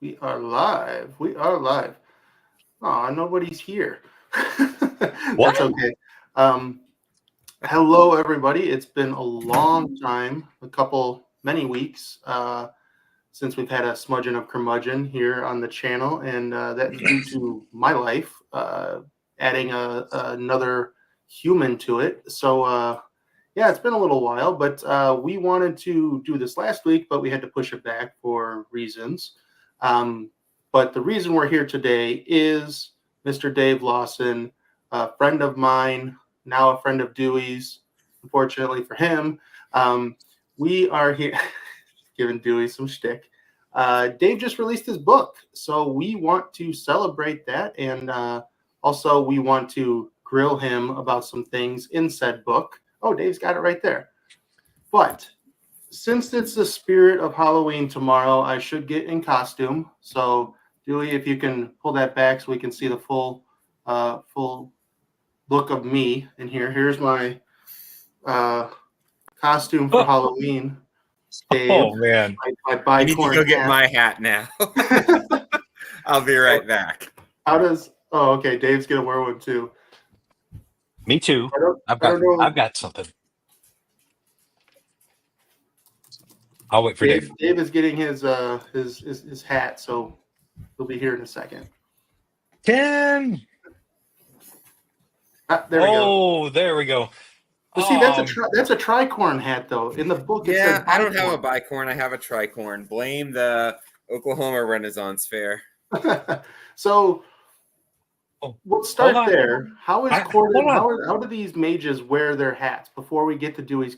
We are live. We are live. Aw, nobody's here. What? That's okay. Hello, everybody. It's been a long time, many weeks, since we've had a Schmudgeon of Curmudgeon here on the channel, and that's due to my life adding another human to it. So, yeah, it's been a little while, but we wanted to do this last week, but we had to push it back for reasons. But the reason we're here today is Mr. Dave Lawson, a friend of mine, now a friend of Dewey's, unfortunately for him. We are here giving Dewey some shtick. Dave just released his book, so we want to celebrate that, and also we want to grill him about some things in said book. Oh, Dave's got it right there. But since it's the spirit of Halloween tomorrow, I should get in costume. So, Dewey, if you can pull that back so we can see the full look of me in here. Here's my costume for Halloween. Dave, oh man, my I need to go get my hat now. I'll be right back. Oh, okay, Dave's gonna wear one too. Me too. I've got something. I'll wait for Dave. Dave is getting his hat, so he'll be here in a second. 10. There we go. Oh, there we go. Well, see, that's a tricorn hat, though. In the book, it says I don't have a bicorn. I have a tricorn. Blame the Oklahoma Renaissance Fair. So we'll start there. How do these mages wear their hats before we get to Dewey's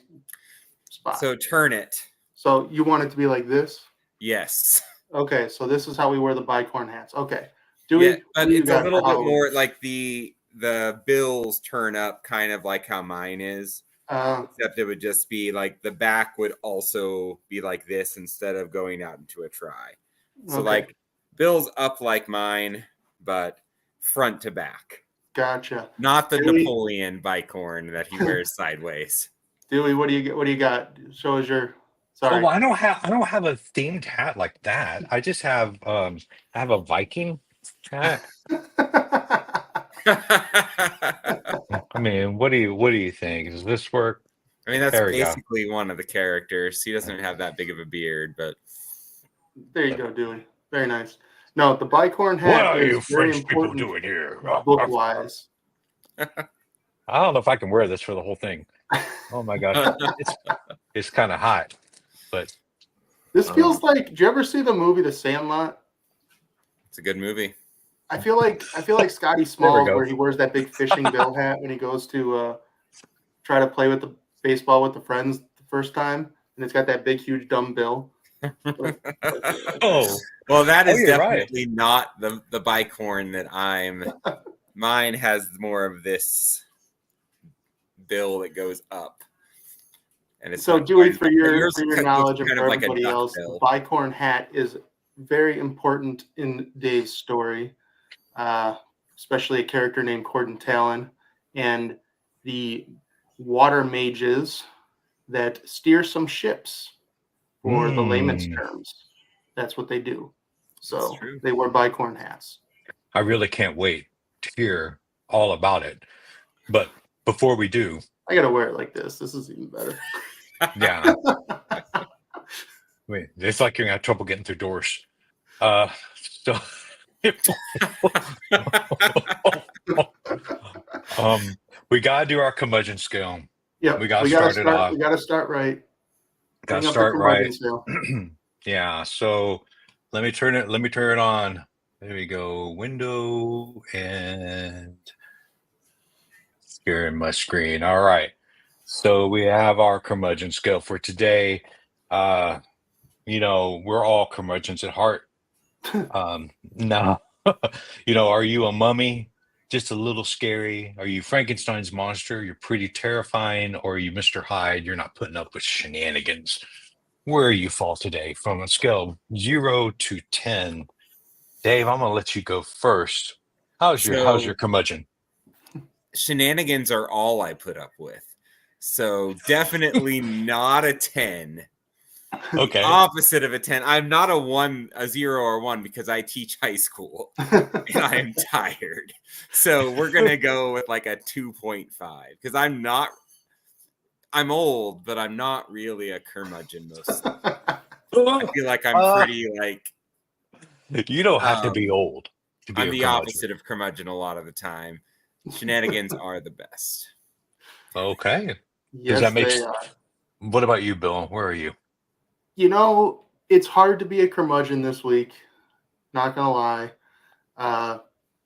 spot? So turn it. So you want it to be like this? Yes. Okay, so this is how we wear the bicorn hats. Okay. Dewey, but it's a little bit more like the bills turn up kind of like how mine is. Except it would just be like the back would also be like this instead of going out into a try. So like bills up like mine, but front to back. Gotcha. Not the Dewey, Napoleon bicorn that he wears sideways. Dewey, what do you got? Show us your. Sorry. Oh, well, I don't have a themed hat like that. I just have I have a Viking hat. I mean, what do you think? Does this work? I mean, that's basically one of the characters. He doesn't have that big of a beard, but there you go, Dewey. Very nice. No, the bicorn hat. What are you French people doing here? Book-wise. I don't know if I can wear this for the whole thing. Oh my gosh, it's kind of hot. But this feels like. Did you ever see the movie The Sandlot? It's a good movie. I feel like Scotty Smalls, where he wears that big fishing bill hat when he goes to try to play with the baseball with the friends the first time, and it's got that big, huge, dumb bill. Oh, well, that is definitely not the bicorn that I'm. Mine has more of this bill that goes up. And it's so, Dewey, for your knowledge and for everybody else, the bicorn hat is very important in Dave's story, especially a character named Corden Talon, and the water mages that steer some ships, for the layman's terms. That's what they do. So they wear bicorn hats. I really can't wait to hear all about it. But before we do, I gotta wear it like this. This is even better. Yeah. Wait, it's like you're gonna have trouble getting through doors. So we gotta do our curmudgeon skill. Yeah, we gotta start it off. We gotta start right. Gotta start right. Yeah. So let me turn it on. There we go. Window and here in my screen. All right. So we have our curmudgeon skill for today. We're all curmudgeons at heart. No. Are you a mummy? Just a little scary? Are you Frankenstein's monster? You're pretty terrifying. Or are you Mr. Hyde? You're not putting up with shenanigans. Where you fall today from a scale of 0 to 10. Dave, I'm gonna let you go first. How's your curmudgeon? Shenanigans are all I put up with. So definitely not a 10. Okay. Opposite of a 10. I'm not a 0 or 1 because I teach high school and I'm tired. So we're going to go with like a 2.5 because I'm old, but I'm not really a curmudgeon most of the time. I feel like I'm pretty like... You don't have to be old to be I'm a the curmudgeon. opposite of curmudgeon a lot of the time. Shenanigans are the best. Okay. Yes, they are. What about you, Bill? Where are you? You know, it's hard to be a curmudgeon this week. Not gonna lie.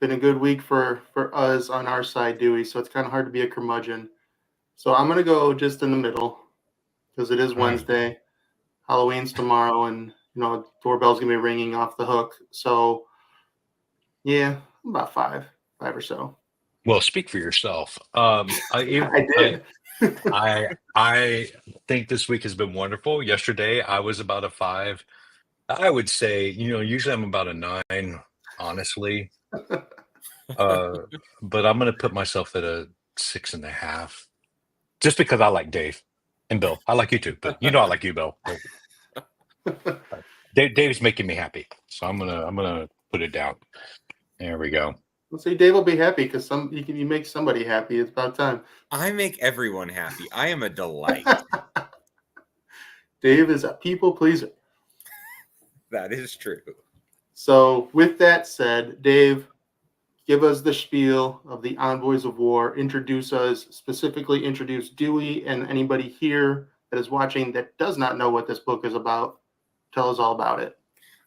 Been a good week for us on our side, Dewey. So it's kind of hard to be a curmudgeon. So I'm gonna go just in the middle because it is Wednesday. Halloween's tomorrow, and doorbell's gonna be ringing off the hook. So yeah, about five or so. Well, speak for yourself. I did. I think this week has been wonderful. Yesterday, I was about a 5. I would say, usually I'm about a 9, honestly. But I'm going to put myself at a 6.5, just because I like Dave and Bill. I like you too, but I like you, Bill. Dave's making me happy, so I'm gonna put it down. There we go. Let's see, Dave will be happy because you make somebody happy. It's about time. I make everyone happy. I am a delight. Dave is a people pleaser. That is true. So with that said, Dave, give us the spiel of the Envoys of War. Specifically introduce Dewey and anybody here that is watching that does not know what this book is about. Tell us all about it.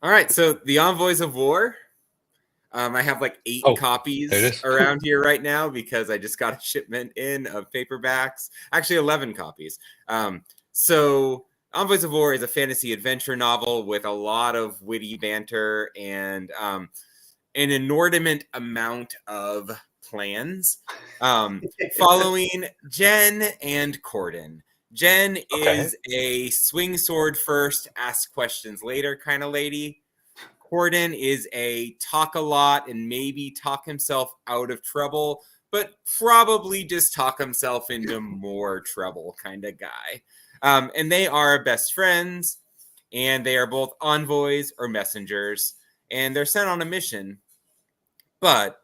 All right. So the Envoys of War. I have like 8 copies around here right now because I just got a shipment in of paperbacks. Actually, 11 copies. So Envoys of War is a fantasy adventure novel with a lot of witty banter and an inordinate amount of plans following Jen and Corden. Jen is a swing sword first, ask questions later kind of lady. Corden is a talk a lot and maybe talk himself out of trouble, but probably just talk himself into more trouble kind of guy. And they are best friends, and they are both envoys or messengers, and they're sent on a mission. But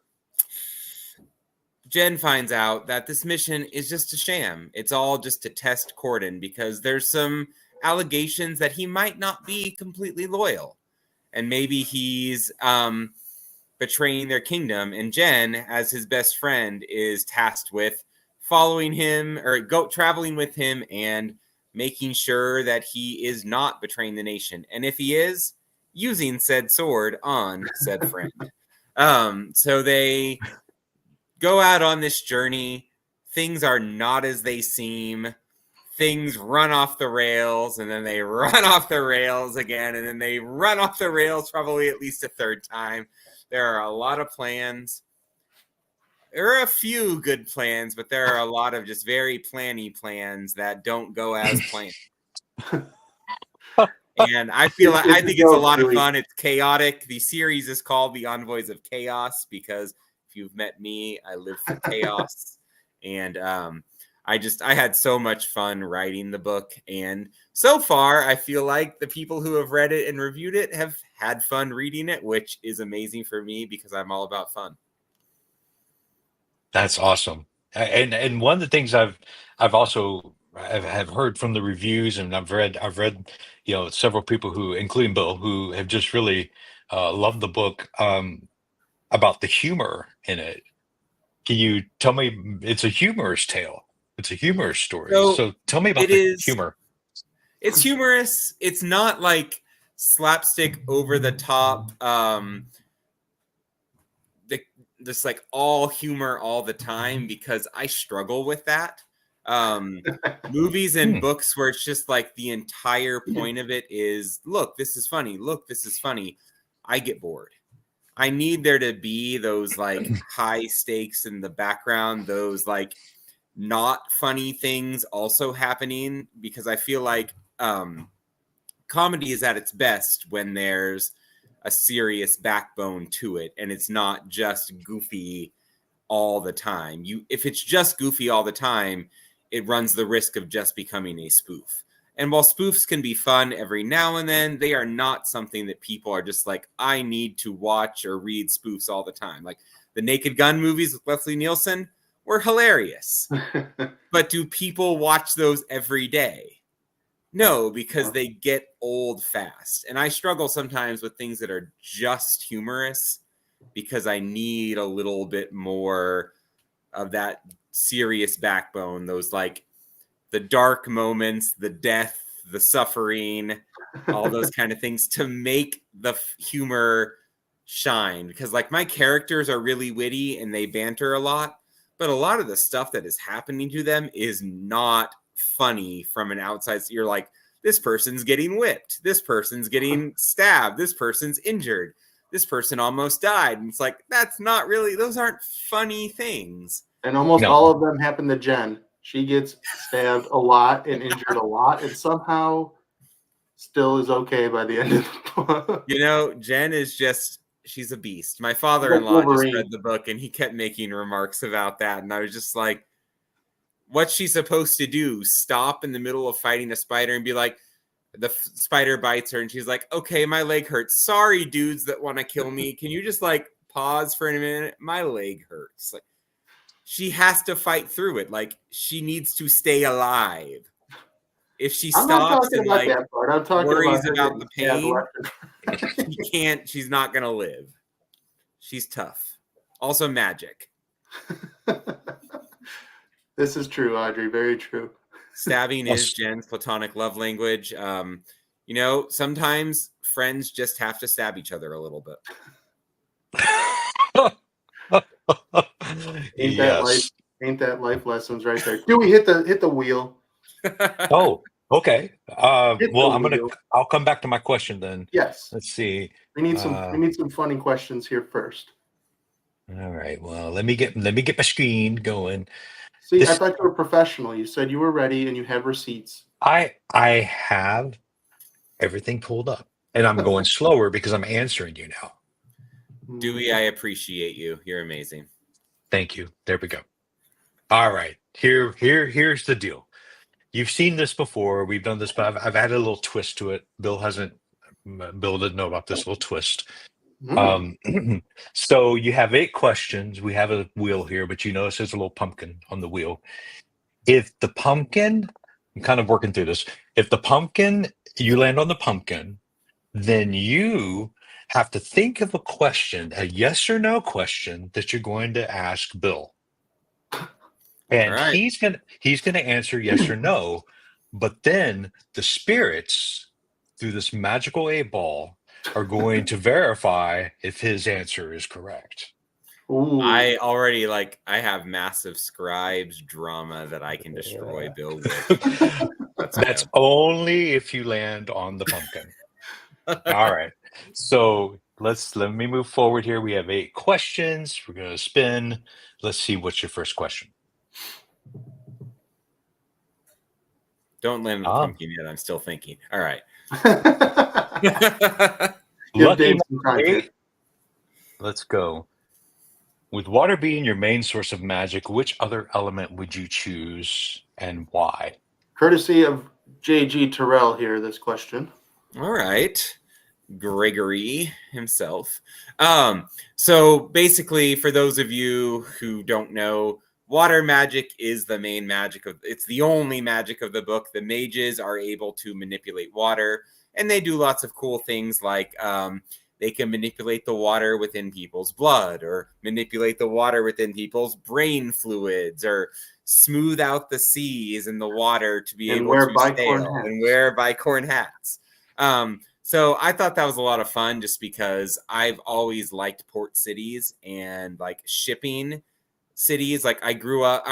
Jen finds out that this mission is just a sham. It's all just to test Corden because there's some allegations that he might not be completely loyal. And maybe he's betraying their kingdom. And Jen, as his best friend, is tasked with following him or traveling with him and making sure that he is not betraying the nation. And if he is, using said sword on said friend. So they go out on this journey. Things are not as they seem. Things run off the rails, and then they run off the rails again, and then they run off the rails probably at least a third time. There are a lot of plans. There are a few good plans, but there are a lot of just very planny plans that don't go as planned. And I think it's a lot of fun. It's chaotic. The series is called The Envoys of Chaos because if you've met me, I live for chaos. And I had so much fun writing the book. And so far, I feel like the people who have read it and reviewed it have had fun reading it, which is amazing for me because I'm all about fun. That's awesome. And one of the things I've also have heard from the reviews, and I've read several people who, including Bill, who have just really loved the book about the humor in it. Can you tell me? It's a humorous tale. It's a humorous story. So tell me about the humor. It's humorous. It's not like slapstick over the top. Just like all humor all the time because I struggle with that. Movies and books where it's just like the entire point of it is, look, this is funny. Look, this is funny. I get bored. I need there to be those like high stakes in the background, those like not funny things also happening because I feel like comedy is at its best when there's a serious backbone to it and it's not just goofy all the time. If it's just goofy all the time, it runs the risk of just becoming a spoof. And while spoofs can be fun every now and then, they are not something that people are just like, I need to watch or read spoofs all the time. Like the Naked Gun movies with Leslie Nielsen were hilarious. But do people watch those every day? No, because they get old fast. And I struggle sometimes with things that are just humorous because I need a little bit more of that serious backbone, those like the dark moments, the death, the suffering, all those kind of things to make the humor shine. Because like my characters are really witty and they banter a lot, but a lot of the stuff that is happening to them is not funny from an outside. So you're like, this person's getting whipped. This person's getting stabbed. This person's injured. This person almost died. And it's like, that's not really, those aren't funny things. And almost all of them happen to Jen. She gets stabbed a lot and injured a lot, and somehow still is okay by the end of the book. You know, Jen is just, she's a beast. My father-in-law just read the book, and he kept making remarks about that. And I was just like, what's she supposed to do? Stop in the middle of fighting a spider and be like, the spider bites her, and she's like, okay, my leg hurts. Sorry, dudes that want to kill me. Can you just like pause for a minute? My leg hurts. Like, she has to fight through it. Like she needs to stay alive. If she stops and like worries about the pain, she can't. She's not gonna live. She's tough. Also, magic. This is true, Audrey. Very true. Stabbing is Jen's platonic love language. You know, sometimes friends just have to stab each other a little bit. Ain't that life lessons right there? Dewey, hit the wheel. Oh, okay. Well, I'll come back to my question then. Yes. Let's see. We need some funny questions here first. All right. Well, let me get my screen going. See, I thought you were professional. You said you were ready and you have receipts. I have everything pulled up, and I'm going slower because I'm answering you now. Dewey, I appreciate you. You're amazing. Thank you. There we go. All right. Here's the deal. You've seen this before. We've done this, but I've added a little twist to it. Bill didn't know about this little twist. So you have 8 questions. We have a wheel here, but you notice there's a little pumpkin on the wheel. If the pumpkin, I'm kind of working through this. If the pumpkin, you land on the pumpkin, then you have to think of a question, a yes or no question that you're going to ask Bill. And right. he's gonna answer yes or no, but then the spirits through this magical 8-ball are going to verify if his answer is correct. Ooh. I have massive scribes drama that I can destroy Bill with. That's only if you land on the pumpkin. All right. So let me move forward here. We have 8 questions. We're gonna spin. Let's see what's your first question. Don't land on the pumpkin yet. I'm still thinking. All right. Lucky number 8. Let's go. With water being your main source of magic, which other element would you choose and why? Courtesy of J.G. Terrell here, this question. All right. Gregory himself. So basically, for those of you who don't know, water magic is the main magic it's the only magic of the book. The mages are able to manipulate water, and they do lots of cool things like they can manipulate the water within people's blood, or manipulate the water within people's brain fluids, or smooth out the seas and the water to be able to sail and wear bicorn hats. So I thought that was a lot of fun just because I've always liked port cities and like shipping cities. Like I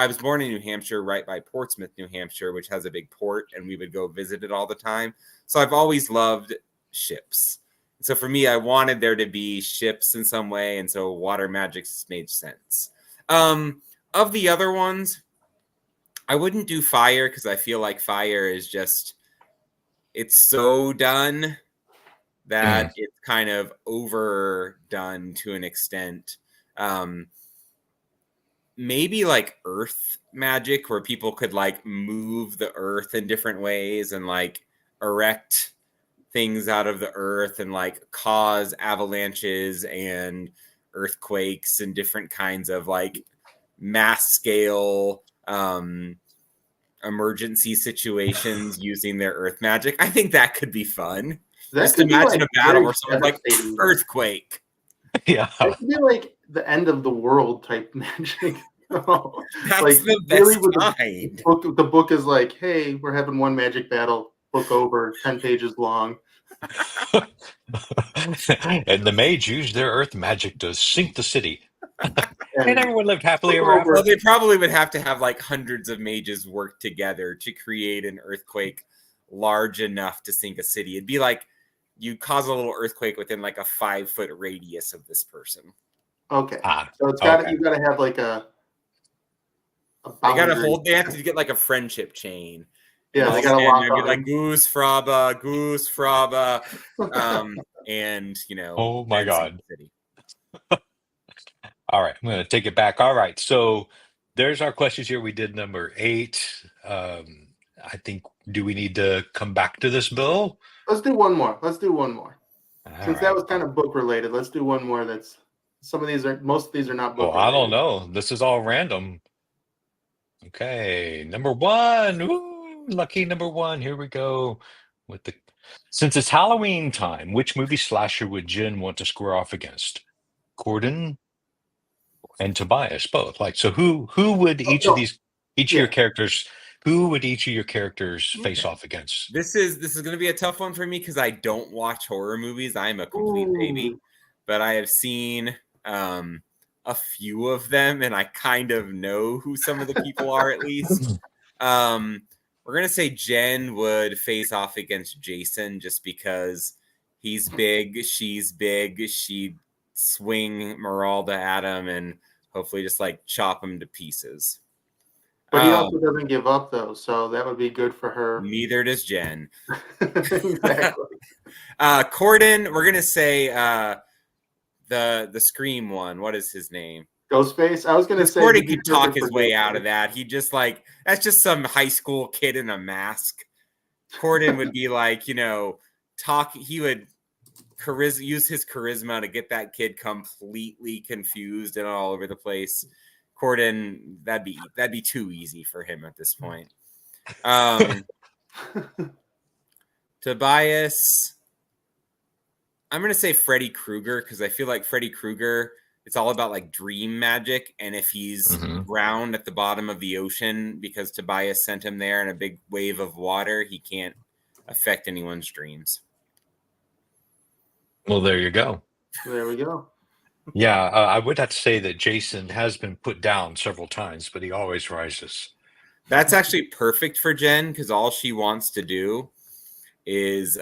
was born in New Hampshire, right by Portsmouth, New Hampshire, which has a big port, and we would go visit it all the time. So I've always loved ships. So for me, I wanted there to be ships in some way, and so water magic made sense. Of the other ones, I wouldn't do fire because I feel like fire is just, it's so done that it's kind of overdone to an extent. maybe like earth magic, where people could like move the earth in different ways and like erect things out of the earth and like cause avalanches and earthquakes and different kinds of like mass scale emergency situations using their earth magic. I think that could be fun. Just imagine a battle where someone's like, earthquake. Yeah. It could be like the end of the world type magic. That's like, the best really kind. The book is like, hey, we're having one magic battle, book over, 10 pages long. And the mage used their earth magic to sink the city. And everyone lived happily ever after. Well, they probably would have to have like hundreds of mages work together to create an earthquake large enough to sink a city. It'd be like you cause a little earthquake within like a 5-foot radius of this person. Okay. So it's got you got to have like a they got to hold. They have to get like a friendship chain. Yeah, they got to lock on. Like goose fraba, and you know. Oh my God. All right, I'm going to take it back. All right, so there's our questions here. We did number 8. I think, do we need to come back to this, Bill? Let's do one more. Since that was kind of book related, let's do one more. Most of these are not book related. I don't know. This is all random. Okay, number 1. Ooh, lucky number 1. Here we go. Since it's Halloween time, which movie slasher would Jen want to square off against? Corden and Tobias both. Like, so who would each of your characters? Who would each of your characters face off against? This is going to be a tough one for me because I don't watch horror movies. I'm a complete baby, but I have seen a few of them, and I kind of know who some of the people are at least. We're going to say Jen would face off against Jason just because he's big, she's big, she'd swing Meralda at him and hopefully just like chop him to pieces. But he also doesn't give up though, so that would be good for her. Neither does Jen. Exactly. Corden, we're going to say the Scream one. What is his name? Ghostface. I was gonna say Corden could talk his way out of that. He just like that's just some high school kid in a mask. Corden would be like, you know, talk. He would use his charisma to get that kid completely confused and all over the place. Corden, that'd be too easy for him at this point. Tobias, I'm gonna say Freddy Krueger because I feel like Freddy Krueger. It's all about like dream magic, and if he's drowned at the bottom of the ocean because Tobias sent him there in a big wave of water, he can't affect anyone's dreams. Well, there you go. There we go. Yeah, I would have to say that Jason has been put down several times, but he always rises. That's actually perfect for Jen because all she wants to do is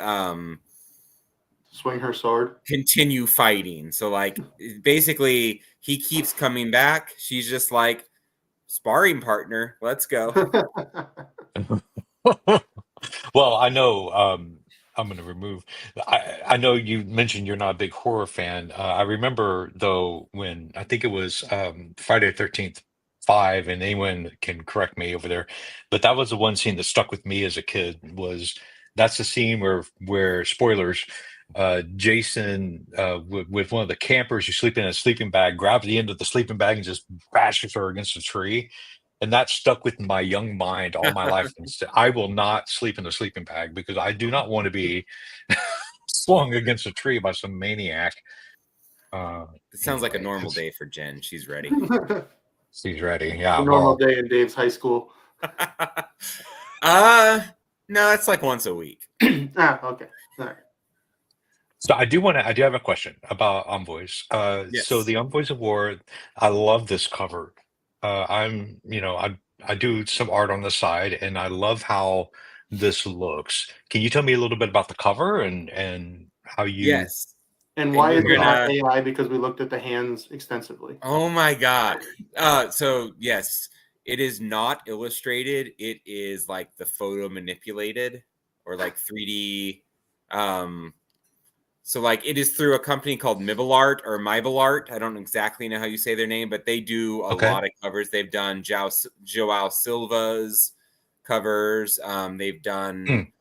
swing her sword, continue fighting. So like basically he keeps coming back. She's just like sparring partner. Let's go. Well, I know I'm going to remove. I know you mentioned you're not a big horror fan. I remember though when I think it was Friday the 13th 5, and anyone can correct me over there, but that was the one scene that stuck with me as a kid. That's the scene where spoilers. Jason with one of the campers who's sleeping in a sleeping bag grabs the end of the sleeping bag and just bashes her against a tree, and that stuck with my young mind all my life. And I will not sleep in a sleeping bag because I do not want to be swung against a tree by some maniac. It sounds like a normal day for Jen. She's ready. She's ready. Yeah, a normal day in Dave's high school. No, it's like once a week. Okay. All right. So I do have a question about Envoys. Yes. So the Envoys of War, I love this cover. I do some art on the side, and I love how this looks. Can you tell me a little bit about the cover and how you? Yes. And why is it not AI? Because we looked at the hands extensively. Oh my God. So yes, it is not illustrated. It is like the photo manipulated or like 3D. So like it is through a company called Mibelart or Mibelart. I don't exactly know how you say their name, but they do a lot of covers. They've done Joao Silva's covers. They've done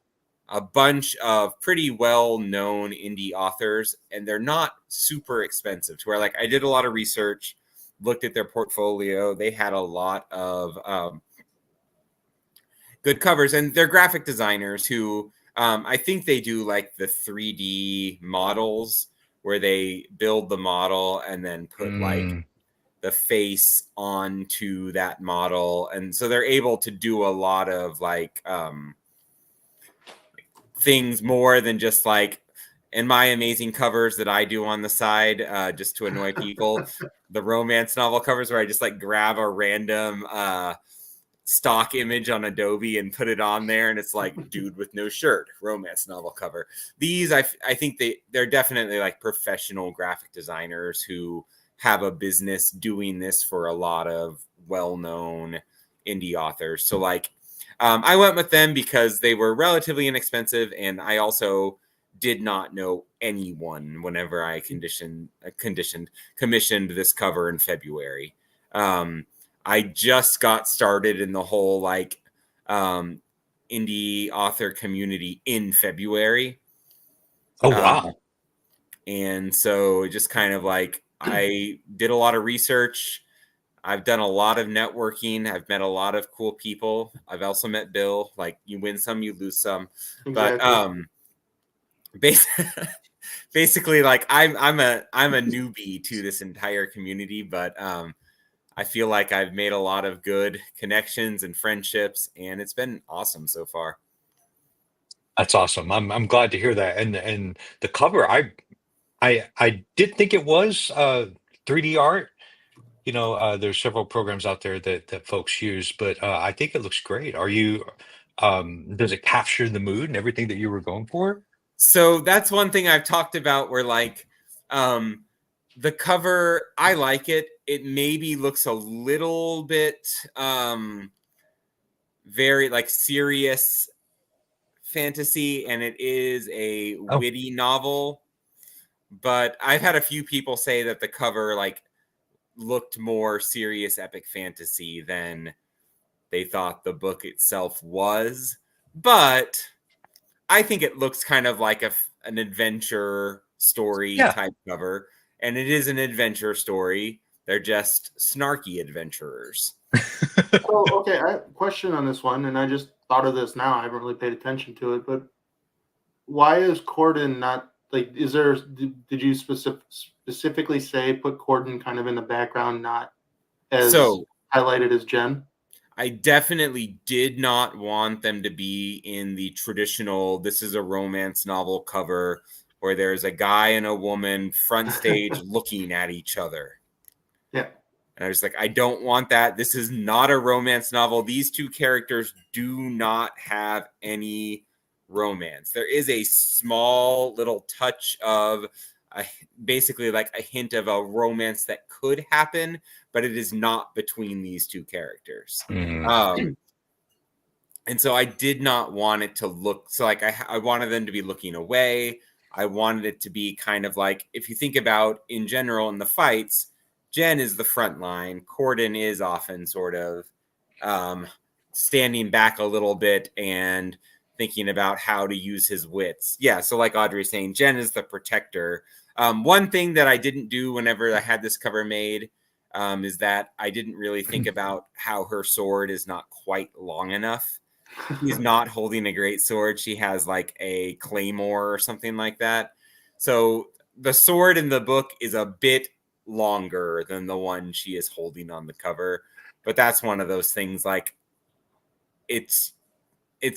a bunch of pretty well-known indie authors, and they're not super expensive. To where like I did a lot of research, looked at their portfolio. They had a lot of good covers, and they're graphic designers who I think they do like the 3D models where they build the model and then put like the face onto that model. And so they're able to do a lot of like things more than just like in my amazing covers that I do on the side just to annoy people. The romance novel covers where I just like grab a random stock image on Adobe and put it on there, and it's like dude with no shirt, romance novel cover. These I think they're definitely like professional graphic designers who have a business doing this for a lot of well-known indie authors. So like I went with them because they were relatively inexpensive, and I also did not know anyone whenever I commissioned this cover in February. I just got started in the whole like indie author community in February. Oh, wow. And so just kind of like I did a lot of research. I've done a lot of networking. I've met a lot of cool people. I've also met Bill. Like you win some, you lose some. Exactly. But basically like I'm a newbie to this entire community, but I feel like I've made a lot of good connections and friendships, and it's been awesome so far. That's awesome. I'm glad to hear that. And the cover, I did think it was 3D art. You know, there's several programs out there that folks use, but I think it looks great. Are you? Does it capture the mood and everything that you were going for? So that's one thing I've talked about. Where like the cover, I like it. It maybe looks a little bit very like serious fantasy, and it is a witty novel. But I've had a few people say that the cover like looked more serious epic fantasy than they thought the book itself was. But I think it looks kind of like an adventure story type cover. And it is an adventure story. They're just snarky adventurers. So, okay, I have a question on this one, and I just thought of this now. I haven't really paid attention to it, but why is Corden not like? Is there? Did you specifically say put Corden kind of in the background, not as highlighted as Jen? I definitely did not want them to be in the traditional. This is a romance novel cover where there's a guy and a woman front stage looking at each other. Yeah. And I was like, I don't want that. This is not a romance novel. These two characters do not have any romance. There is a small little touch of basically like a hint of a romance that could happen, but it is not between these two characters. And so I did not want it to look so like I wanted them to be looking away. I wanted it to be kind of like, if you think about in general in the fights, Jen is the front line. Corden is often sort of standing back a little bit and thinking about how to use his wits. Yeah, so like Audrey's saying, Jen is the protector. One thing that I didn't do whenever I had this cover made is that I didn't really think about how her sword is not quite long enough. She's not holding a great sword. She has like a claymore or something like that. So the sword in the book is a bit longer than the one she is holding on the cover. But that's one of those things like it's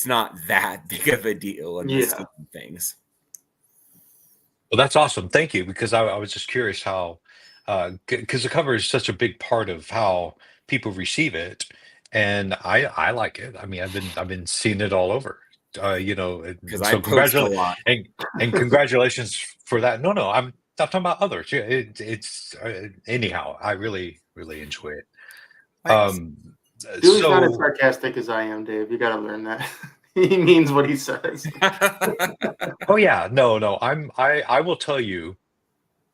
not that big of a deal in the scheme of things. Well, that's awesome. Thank you, because I was just curious how, because the cover is such a big part of how people receive it, and I like it. I mean, I've been seeing it all over. You know, because I post a lot. And congratulations for that. No, I'm not talking about others. Yeah, it's anyhow. I really enjoy it. Dewey's not as sarcastic as I am, Dave. You got to learn that. He means what he says. Oh yeah, no. I will tell you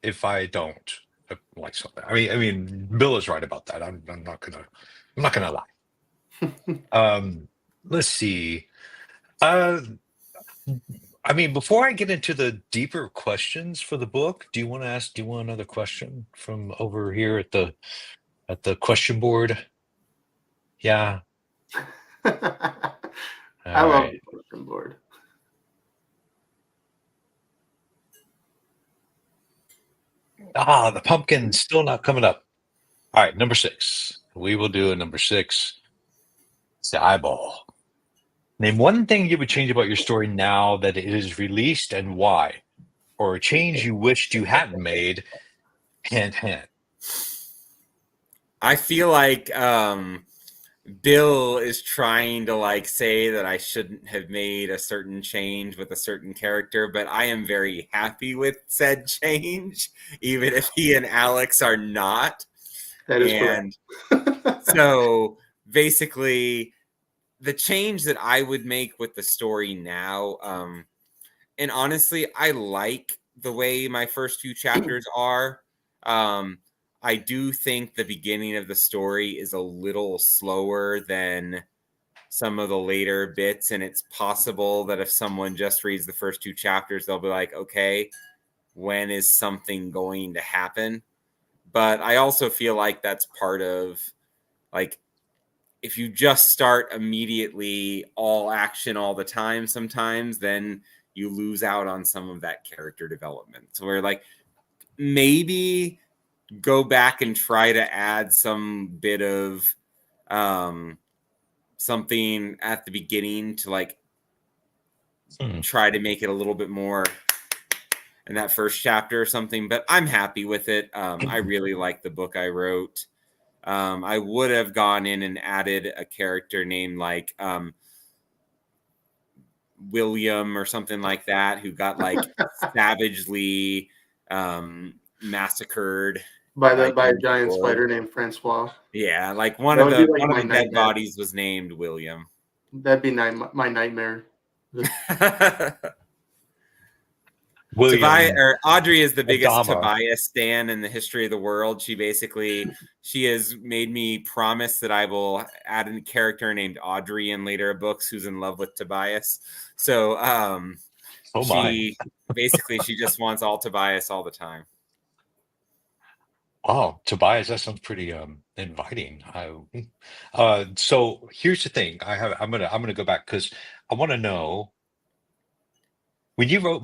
if I don't like something. I mean, Bill is right about that. I'm not gonna lie. Let's see. Uh, I mean, before I get into the deeper questions for the book, do you want another question from over here at the question board? Yeah. I love the question board. The pumpkin's still not coming up. All right, number 6. We will do a number 6. It's the eyeball. Name one thing you would change about your story now that it is released and why, or a change you wished you hadn't made. Hint, hint. I feel like Bill is trying to like say that I shouldn't have made a certain change with a certain character, but I am very happy with said change, even if he and Alex are not. That is correct. So basically, the change that I would make with the story now, and honestly, I like the way my first few chapters are. I do think the beginning of the story is a little slower than some of the later bits, and it's possible that if someone just reads the first 2 chapters, they'll be like, okay, when is something going to happen? But I also feel like that's part of, like, if you just start immediately all action all the time, sometimes then you lose out on some of that character development. So we're like, maybe go back and try to add some bit of something at the beginning to like try to make it a little bit more in that first chapter or something. But I'm happy with it. I really like the book I wrote. I would have gone in and added a character named like William or something like that, who got like savagely massacred by a giant spider named Francois. Yeah, like one of the dead bodies was named William. That'd be my nightmare. Audrey is the biggest Tobias stan in the history of the world. She has made me promise that I will add a character named Audrey in later books who's in love with Tobias. So she just wants all Tobias all the time. Wow, Tobias, that sounds pretty inviting. So here's the thing. I'm gonna go back because I want to know when you wrote.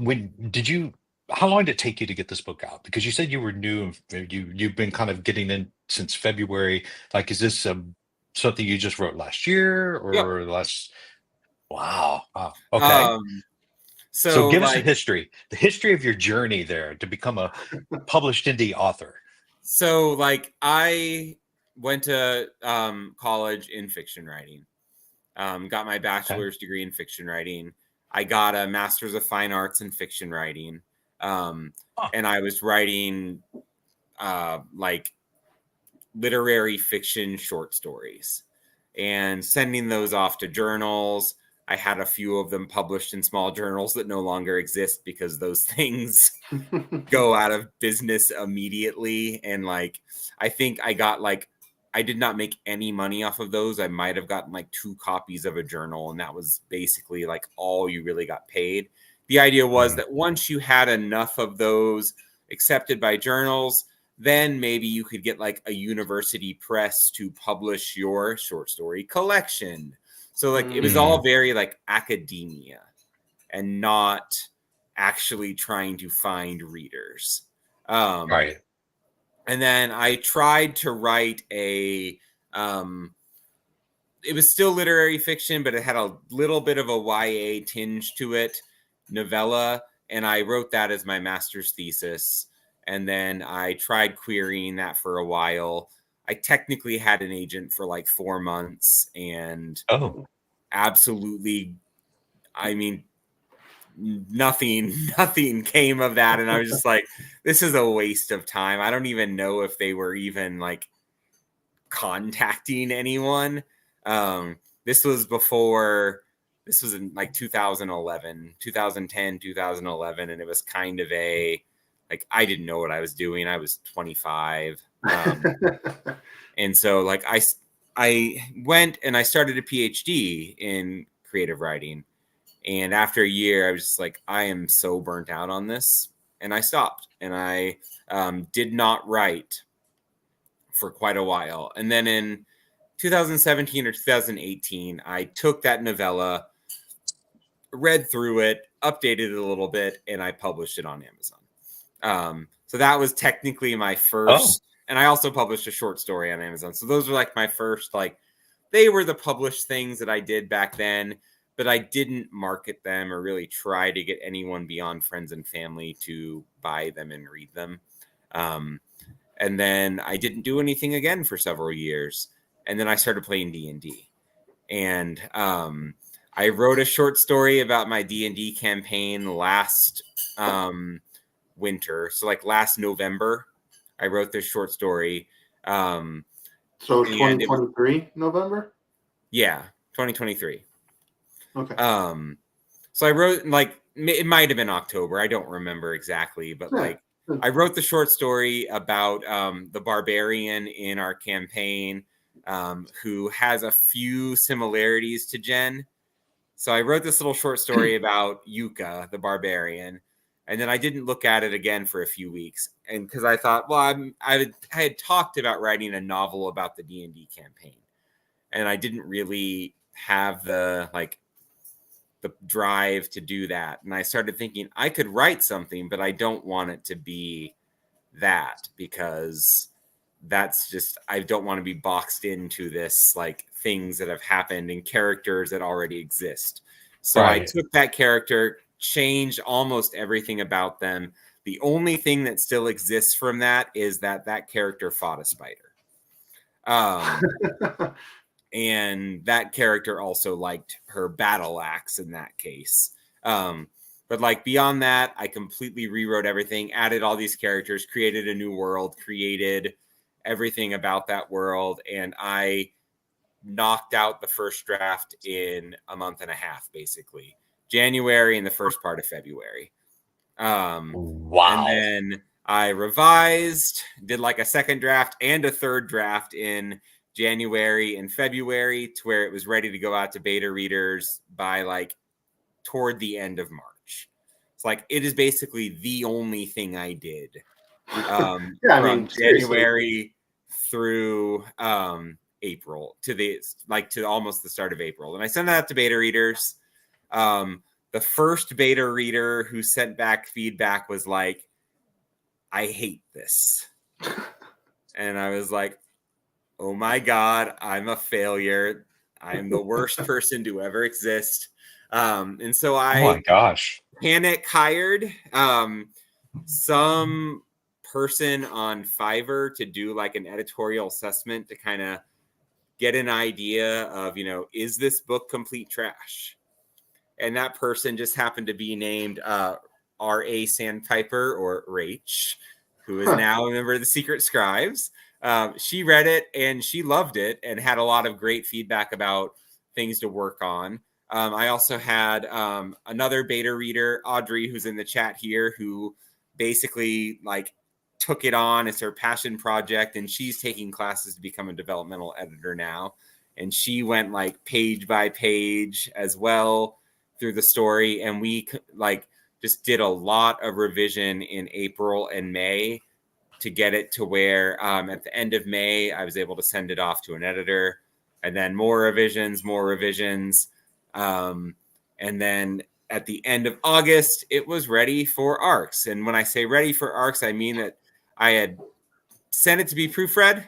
How long did it take you to get this book out? Because you said you were new and you've been kind of getting in since February. Like, is this something you just wrote last year or last? Wow. Okay. So give us the history of your journey there to become a published indie author. So, like, I went to college in fiction writing, got my bachelor's degree in fiction writing. I got a master's of fine arts in fiction writing. And I was writing, like, literary fiction short stories and sending those off to journals. I had a few of them published in small journals that no longer exist because those things go out of business immediately. And like, I think I did not make any money off of those. I might have gotten like 2 copies of a journal, and that was basically like all you really got paid. The idea was that once you had enough of those accepted by journals, then maybe you could get like a university press to publish your short story collection. So like it was all very like academia and not actually trying to find readers. Right. And then I tried to write it was still literary fiction, but it had a little bit of a YA tinge to it, novella. And I wrote that as my master's thesis. And then I tried querying that for a while. I technically had an agent for like 4 months and absolutely, I mean, nothing came of that. And I was just like, this is a waste of time. I don't even know if they were even like contacting anyone. This was before this was in like 2010, 2011. And it was kind of like, I didn't know what I was doing. I was 25. And so like I went and I started a PhD in creative writing. And after a year, I was just like, I am so burnt out on this. And I stopped, and I did not write for quite a while. And then in 2017 or 2018, I took that novella, read through it, updated it a little bit, and I published it on Amazon. So that was technically my first, and I also published a short story on Amazon. So those were like my first, like, they were the published things that I did back then, but I didn't market them or really try to get anyone beyond friends and family to buy them and read them. And then I didn't do anything again for several years. And then I started playing D&D. And I wrote a short story about my D&D campaign last winter. So like last November, I wrote this short story. So 2023 November? Yeah, 2023. Okay. So I wrote, like, it might have been October. I don't remember exactly, but like I wrote the short story about the barbarian in our campaign who has a few similarities to Jen. So I wrote this little short story about Yuka, the barbarian, and then I didn't look at it again for a few weeks. And because I thought, well, I had talked about writing a novel about the D&D campaign, and I didn't really have the drive to do that. And I started thinking I could write something, but I don't want it to be that, because that's just, I don't want to be boxed into this, like, things that have happened and characters that already exist. So I took that character, changed almost everything about them. The only thing that still exists from that is that character fought a spider. And that character also liked her battle axe in that case. But like beyond that, I completely rewrote everything, added all these characters, created a new world, created everything about that world. And I knocked out the first draft in a month and a half, basically. January and the first part of February. Wow. And then I revised, did like a second draft and a third draft in January and February, to where it was ready to go out to beta readers by like toward the end of March. It's like, it is basically the only thing I did from January through April to almost the start of April. And I sent that out to beta readers. The first beta reader who sent back feedback was like, I hate this. And I was like, oh my God, I'm a failure. I'm the worst person to ever exist. And so I panic hired some person on Fiverr to do like an editorial assessment to kind of get an idea of, is this book complete trash? And that person just happened to be named R.A. Sandpiper, or Rach, who is now a member of the Secret Scribes. She read it and she loved it and had a lot of great feedback about things to work on. I also had another beta reader, Audrey, who's in the chat here, who basically like took it on as her passion project, and she's taking classes to become a developmental editor now. And she went like page by page as well through the story, and we like just did a lot of revision in April and May to get it to where at the end of May, I was able to send it off to an editor, and then more revisions. And then at the end of August, it was ready for ARCs. And when I say ready for ARCs, I mean that I had sent it to be proofread,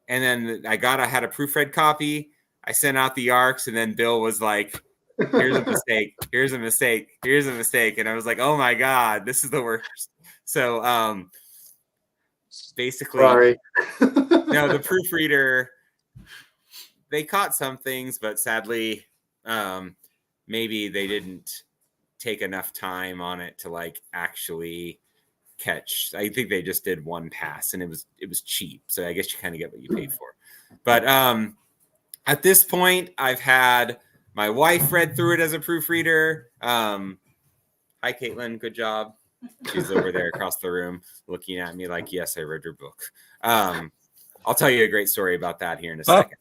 and then I had a proofread copy. I sent out the ARCs, and then Bill was like, here's a mistake, here's a mistake, here's a mistake. And I was like, oh my God, this is the worst. So basically, the proofreader, they caught some things, but sadly, maybe they didn't take enough time on it to like actually catch. I think they just did one pass, and it was cheap. So I guess you kind of get what you paid for. But at this point, I've had My wife read through it as a proofreader. Hi, Caitlin. Good job. She's over there across the room looking at me like, yes, I read your book. I'll tell you a great story about that here in a second.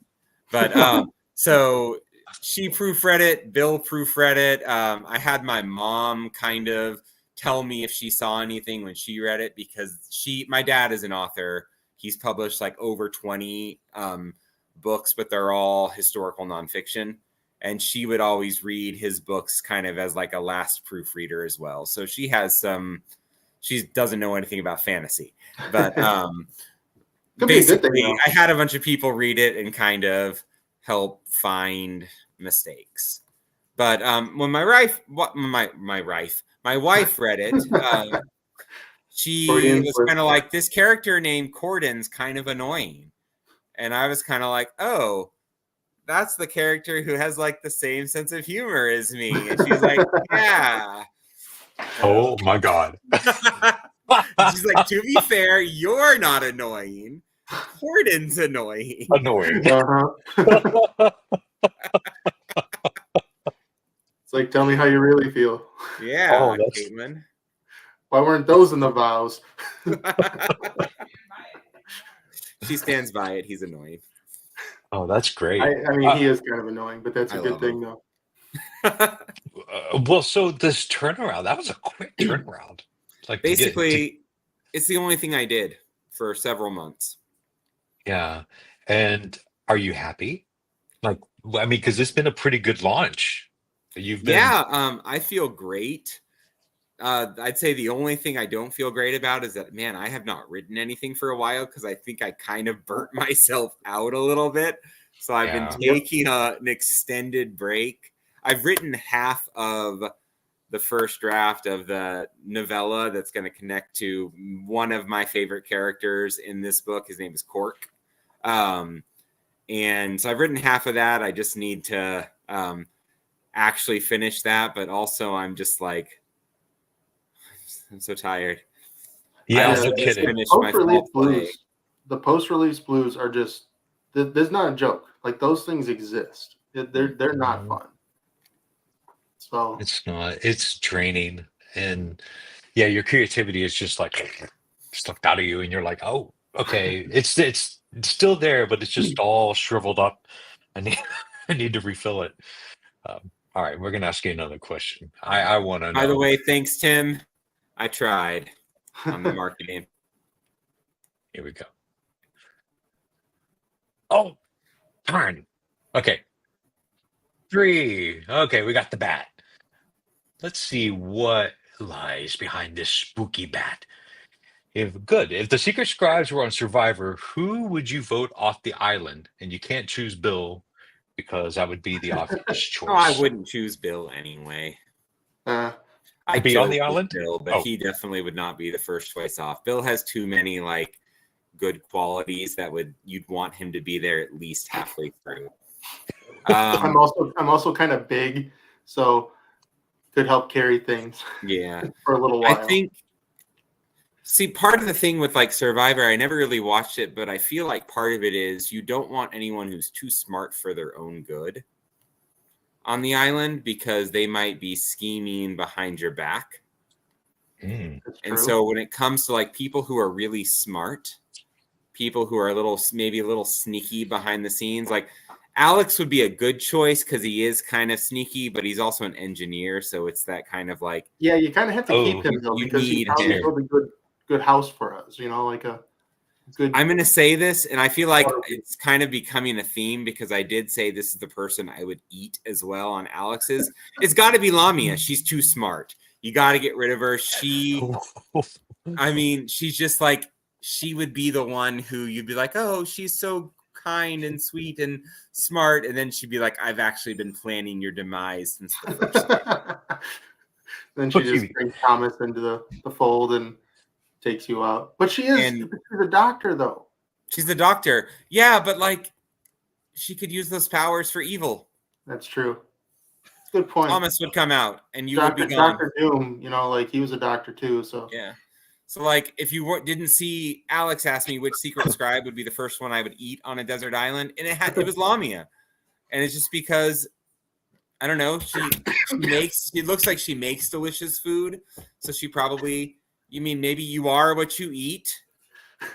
But so she proofread it. Bill proofread it. I had my mom kind of tell me if she saw anything when she read it, because my dad is an author. He's published like over 20 books, but they're all historical nonfiction. And she would always read his books kind of as like a last proofreader as well. So she doesn't know anything about fantasy, but basically I had a bunch of people read it and kind of help find mistakes. But when my wife read it, she was kind of like, this character named Cordon's kind of annoying. And I was kind of like, oh, that's the character who has like the same sense of humor as me. And she's like, yeah. Oh my God. She's like, to be fair, you're not annoying. Cordon's annoying. It's like, tell me how you really feel. Yeah, Caitlin. Why weren't those in the vows? She stands by it. He's annoying. Oh, that's great. I mean, he is kind of annoying, but that's a good thing, though. Well, so this turnaround, that was a quick turnaround. Like basically, it's the only thing I did for several months. Yeah. And are you happy? Like, I mean, because it's been a pretty good launch. I feel great. I'd say the only thing I don't feel great about is that, man, I have not written anything for a while because I think I kind of burnt myself out a little bit. So I've been taking an extended break. I've written half of the first draft of the novella that's going to connect to one of my favorite characters in this book. His name is Cork. And so I've written half of that. I just need to actually finish that. But also I'm just like, I'm so tired. Yeah, no kidding. The post-release blues are just, there's not a joke. Like, those things exist. They're not fun. So it's not. It's draining, and yeah, your creativity is just like sucked out of you, and you're like, oh, okay, it's still there, but it's just all shriveled up. I need to refill it. All right, we're gonna ask you another question. I want to know. By the way, thanks, Tim. I tried on the marketing. Here we go. Oh, darn. Okay. 3. Okay, we got the bat. Let's see what lies behind this spooky bat. If the Secret Scribes were on Survivor, who would you vote off the island? And you can't choose Bill because that would be the obvious choice. Oh, I wouldn't choose Bill anyway. I'd be on the island, Bill, but he definitely would not be the first choice off. Bill has too many like good qualities that you'd want him to be there at least halfway through. I'm also kind of big, so could help carry things. Yeah, for a little while. I think. See, part of the thing with like Survivor, I never really watched it, but I feel like part of it is you don't want anyone who's too smart for their own good on the island, because they might be scheming behind your back. And so when it comes to like people who are really smart, people who are maybe a little sneaky behind the scenes, like Alex would be a good choice because he is kind of sneaky, but he's also an engineer. So it's that kind of like, yeah, you kind of have to keep him though, because he's probably a good house for us, like a good. I'm going to say this, and I feel like it's kind of becoming a theme because I did say this is the person I would eat as well on Alex's. It's got to be Lamia. She's too smart. You got to get rid of her. She's just like, she would be the one who you'd be like, oh, she's so kind and sweet and smart. And then she'd be like, I've actually been planning your demise since the first day. Then she just brings Thomas into the fold and takes you out. But she's a doctor, though. She's the doctor. Yeah, but like, she could use those powers for evil. That's true. Good point. Thomas would come out, and you would be gone. Dr. Doom, like he was a doctor too. So yeah. So like, if you didn't see, Alex asked me which secret scribe would be the first one I would eat on a desert island, and it was Lamia, and it's just because I don't know. She makes. It looks like she makes delicious food. So she probably. You mean maybe you are what you eat?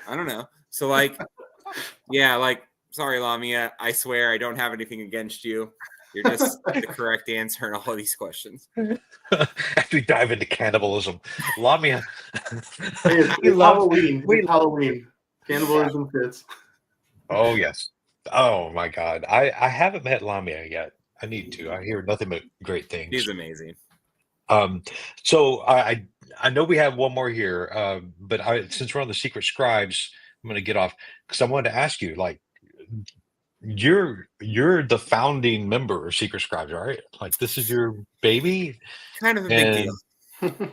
I don't know. So like, yeah, like. Sorry, Lamia. I swear I don't have anything against you. You're just the correct answer in all of these questions. After we dive into cannibalism, Lamia. Hey, it's Halloween. It's Halloween. Cannibalism fits. Oh yes. Oh my God. I haven't met Lamia yet. I need to. I hear nothing but great things. He's amazing. So I know we have one more here, but since we're on the Secret Scribes, I'm going to get off because I wanted to ask you, like, you're the founding member of Secret Scribes, right? Like, this is your baby. Kind of a big deal.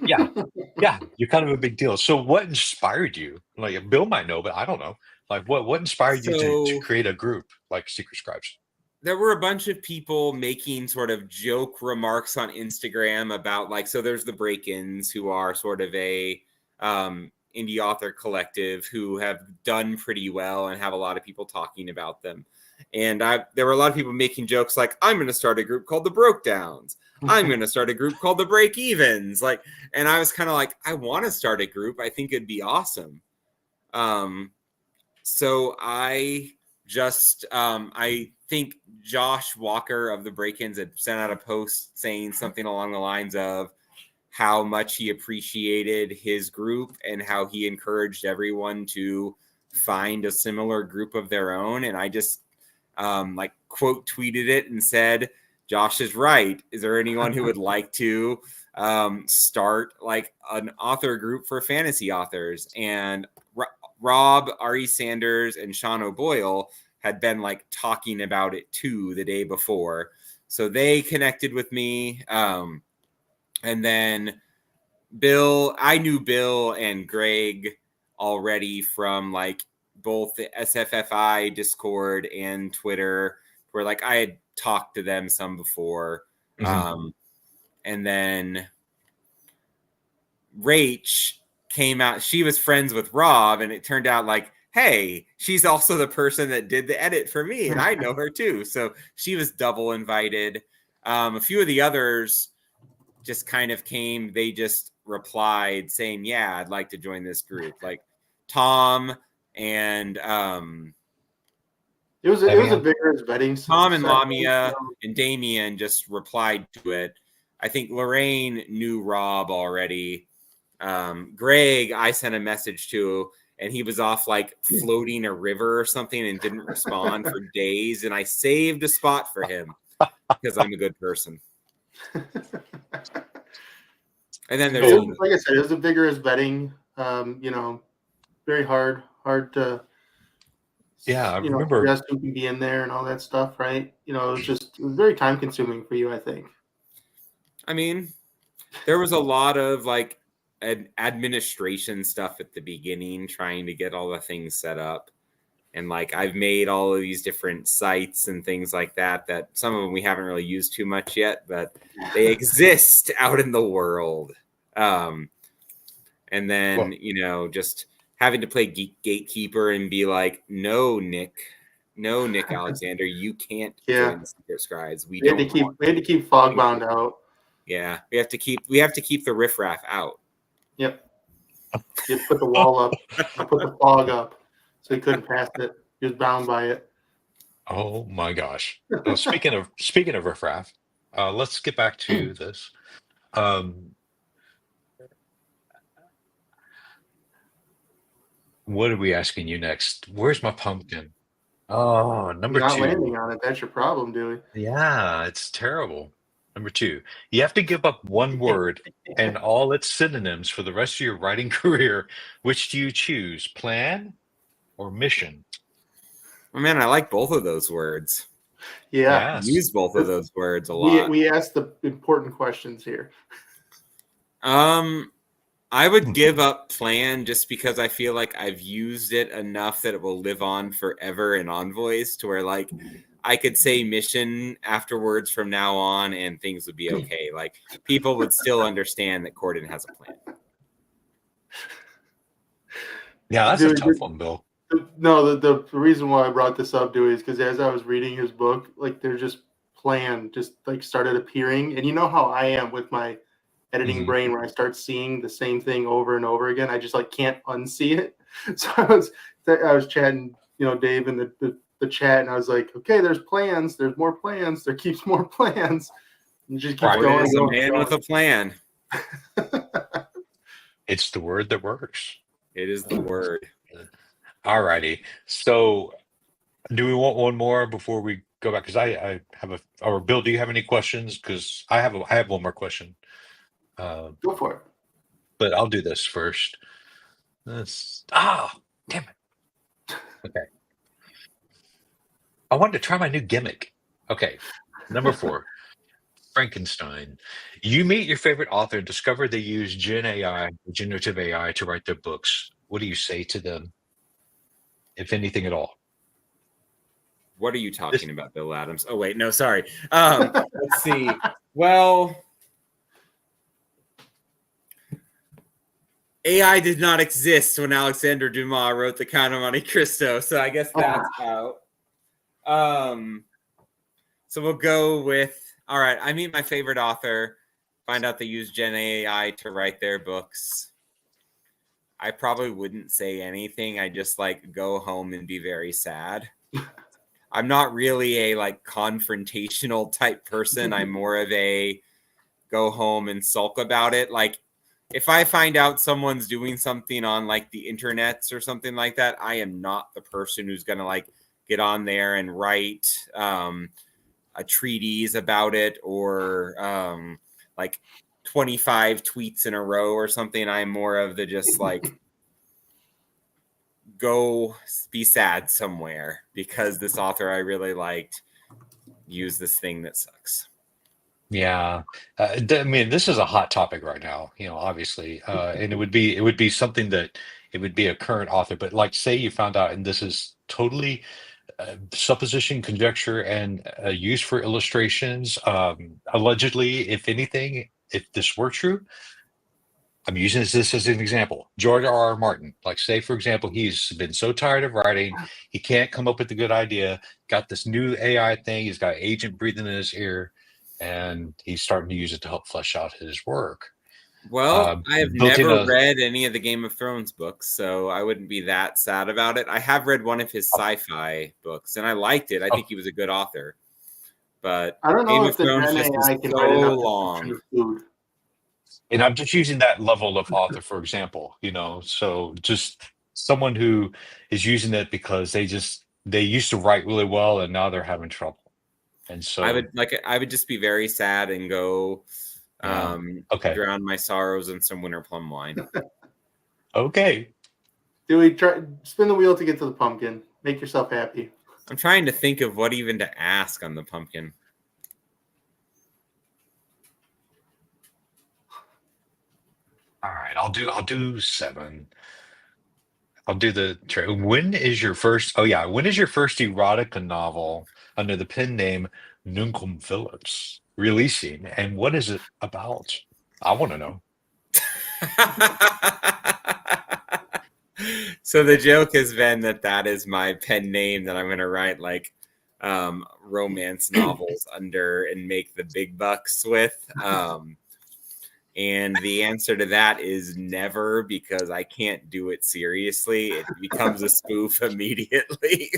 Yeah, you're kind of a big deal. So, what inspired you? Like, Bill might know, but I don't know. Like, what inspired you to create a group like Secret Scribes? There were a bunch of people making sort of joke remarks on Instagram about like, so there's the Break-Ins who are sort of a indie author collective who have done pretty well and have a lot of people talking about them. And there were a lot of people making jokes like, I'm going to start a group called the Broke Downs. I'm going to start a group called the Break Evens. Like, and I was kind of like, I want to start a group. I think it'd be awesome. So I just, I think Josh Walker of the Break-Ins had sent out a post saying something along the lines of how much he appreciated his group and how he encouraged everyone to find a similar group of their own. And I just like quote tweeted it and said, Josh is right. Is there anyone who would like to start like an author group for fantasy authors? And Rob, R.E. Sanders, and Sean O'Boyle had been like talking about it too the day before. So they connected with me. And then Bill, I knew Bill and Greg already from like both the SFFI Discord and Twitter, where like I had talked to them some before. Mm-hmm. And then Rach came out. She was friends with Rob, and it turned out like, hey, she's also the person that did the edit for me, and I know her too. So she was double invited. A few of the others just kind of came. They just replied saying, yeah, I'd like to join this group. Like Tom and it was a vigorous vetting. Tom and Lamia and Damien just replied to it. I think Lorraine knew Rob already. Greg, I sent a message to, and he was off like floating a river or something and didn't respond for days. And I saved a spot for him because I'm a good person. And then there's like I said, it was a vigorous vetting. Very hard to. Yeah, I remember. Yes, who can be in there and all that stuff, right? It was very time consuming for you, I think. I mean, there was a lot of like administration stuff at the beginning, trying to get all the things set up. And like, I've made all of these different sites and things like that some of them we haven't really used too much yet, but they exist out in the world. And then, just having to play gatekeeper and be like, no, Nick Alexander, you can't join the Secret Scribes. We had to keep Fogbound out. Yeah, we have to keep the riffraff out. Yep. You put the wall up, put the fog up, so he couldn't pass it. He was bound by it. Oh my gosh! Well, speaking of riffraff, let's get back to this. What are we asking you next? Where's my pumpkin? Oh, number 2. You're not landing on it. That's your problem, Dewey. Yeah, it's terrible. Number 2, you have to give up one word and all its synonyms for the rest of your writing career. Which do you choose, plan or mission? Oh, man, I like both of those words. Yeah. Yes. Use both of those words a lot. We ask the important questions here. I would give up plan just because I feel like I've used it enough that it will live on forever in Envoys, to where like I could say mission afterwards from now on and things would be okay. Like people would still understand that Corden has a plan. Yeah, that's a tough one, Bill. No, the reason why I brought this up, Dewey, is because as I was reading his book, like there's just plan just like started appearing. And you know how I am with my editing Mhm. brain, where I start seeing the same thing over and over again. I just like can't unsee it. So I was chatting, Dave in the chat, and I was like, okay, there's plans. There's more plans. There keeps more plans. And just keeps Right. going. Is a going, man going. with a plan. It's the word that works. It is the word. All righty. So, do we want one more before we go back? Because I have or Bill, do you have any questions? Because I have one more question. Go for it. But I'll do this first. Damn it. Okay. I wanted to try my new gimmick. Okay. Number 4, Frankenstein. You meet your favorite author and discover they use generative AI, to write their books. What do you say to them, if anything at all? What are you talking about, Bill Adams? Oh, wait, no, sorry. Let's see. Well, AI did not exist when Alexander Dumas wrote The Count of Monte Cristo, so I guess that's out. So we'll go with, all right, I meet my favorite author, find out they use Gen AI to write their books. I probably wouldn't say anything. I just like go home and be very sad. I'm not really a like confrontational type person. I'm more of a go home and sulk about it. Like if I find out someone's doing something on like the internets or something like that, I am not the person who's going to like get on there and write a treatise about it or like 25 tweets in a row or something. I'm more of the just like go be sad somewhere because this author I really liked used this thing that sucks. Yeah, I mean, this is a hot topic right now, obviously, and it would be something that it would be a current author, but like, say you found out, and this is totally supposition, conjecture, and used for illustrations. Allegedly, if anything, if this were true, I'm using this as an example. George R.R. Martin, like, say, for example, he's been so tired of writing, he can't come up with a good idea, got this new AI thing, he's got agent breathing in his ear, and he's starting to use it to help flesh out his work. Well, I have never read any of the Game of Thrones books, so I wouldn't be that sad about it. I have read one of his sci-fi books, and I liked it. I think he was a good author. But I don't know Game if of the Thrones Gen just AI is can so write enough long. of food. And I'm just using that level of author, for example, so just someone who is using it because they used to write really well and now they're having trouble. And so I would just be very sad and go drown my sorrows in some winter plum wine. Okay. Dewey, spin the wheel to get to the pumpkin. Make yourself happy. I'm trying to think of what even to ask on the pumpkin. All right, I'll do 7. I'll do when is your first erotica novel under the pen name Nuncle Phillips releasing, and what is it about? I want to know. So the joke has been that is my pen name that I'm going to write like romance novels under and make the big bucks with. And the answer to that is never, because I can't do it seriously. It becomes a spoof immediately.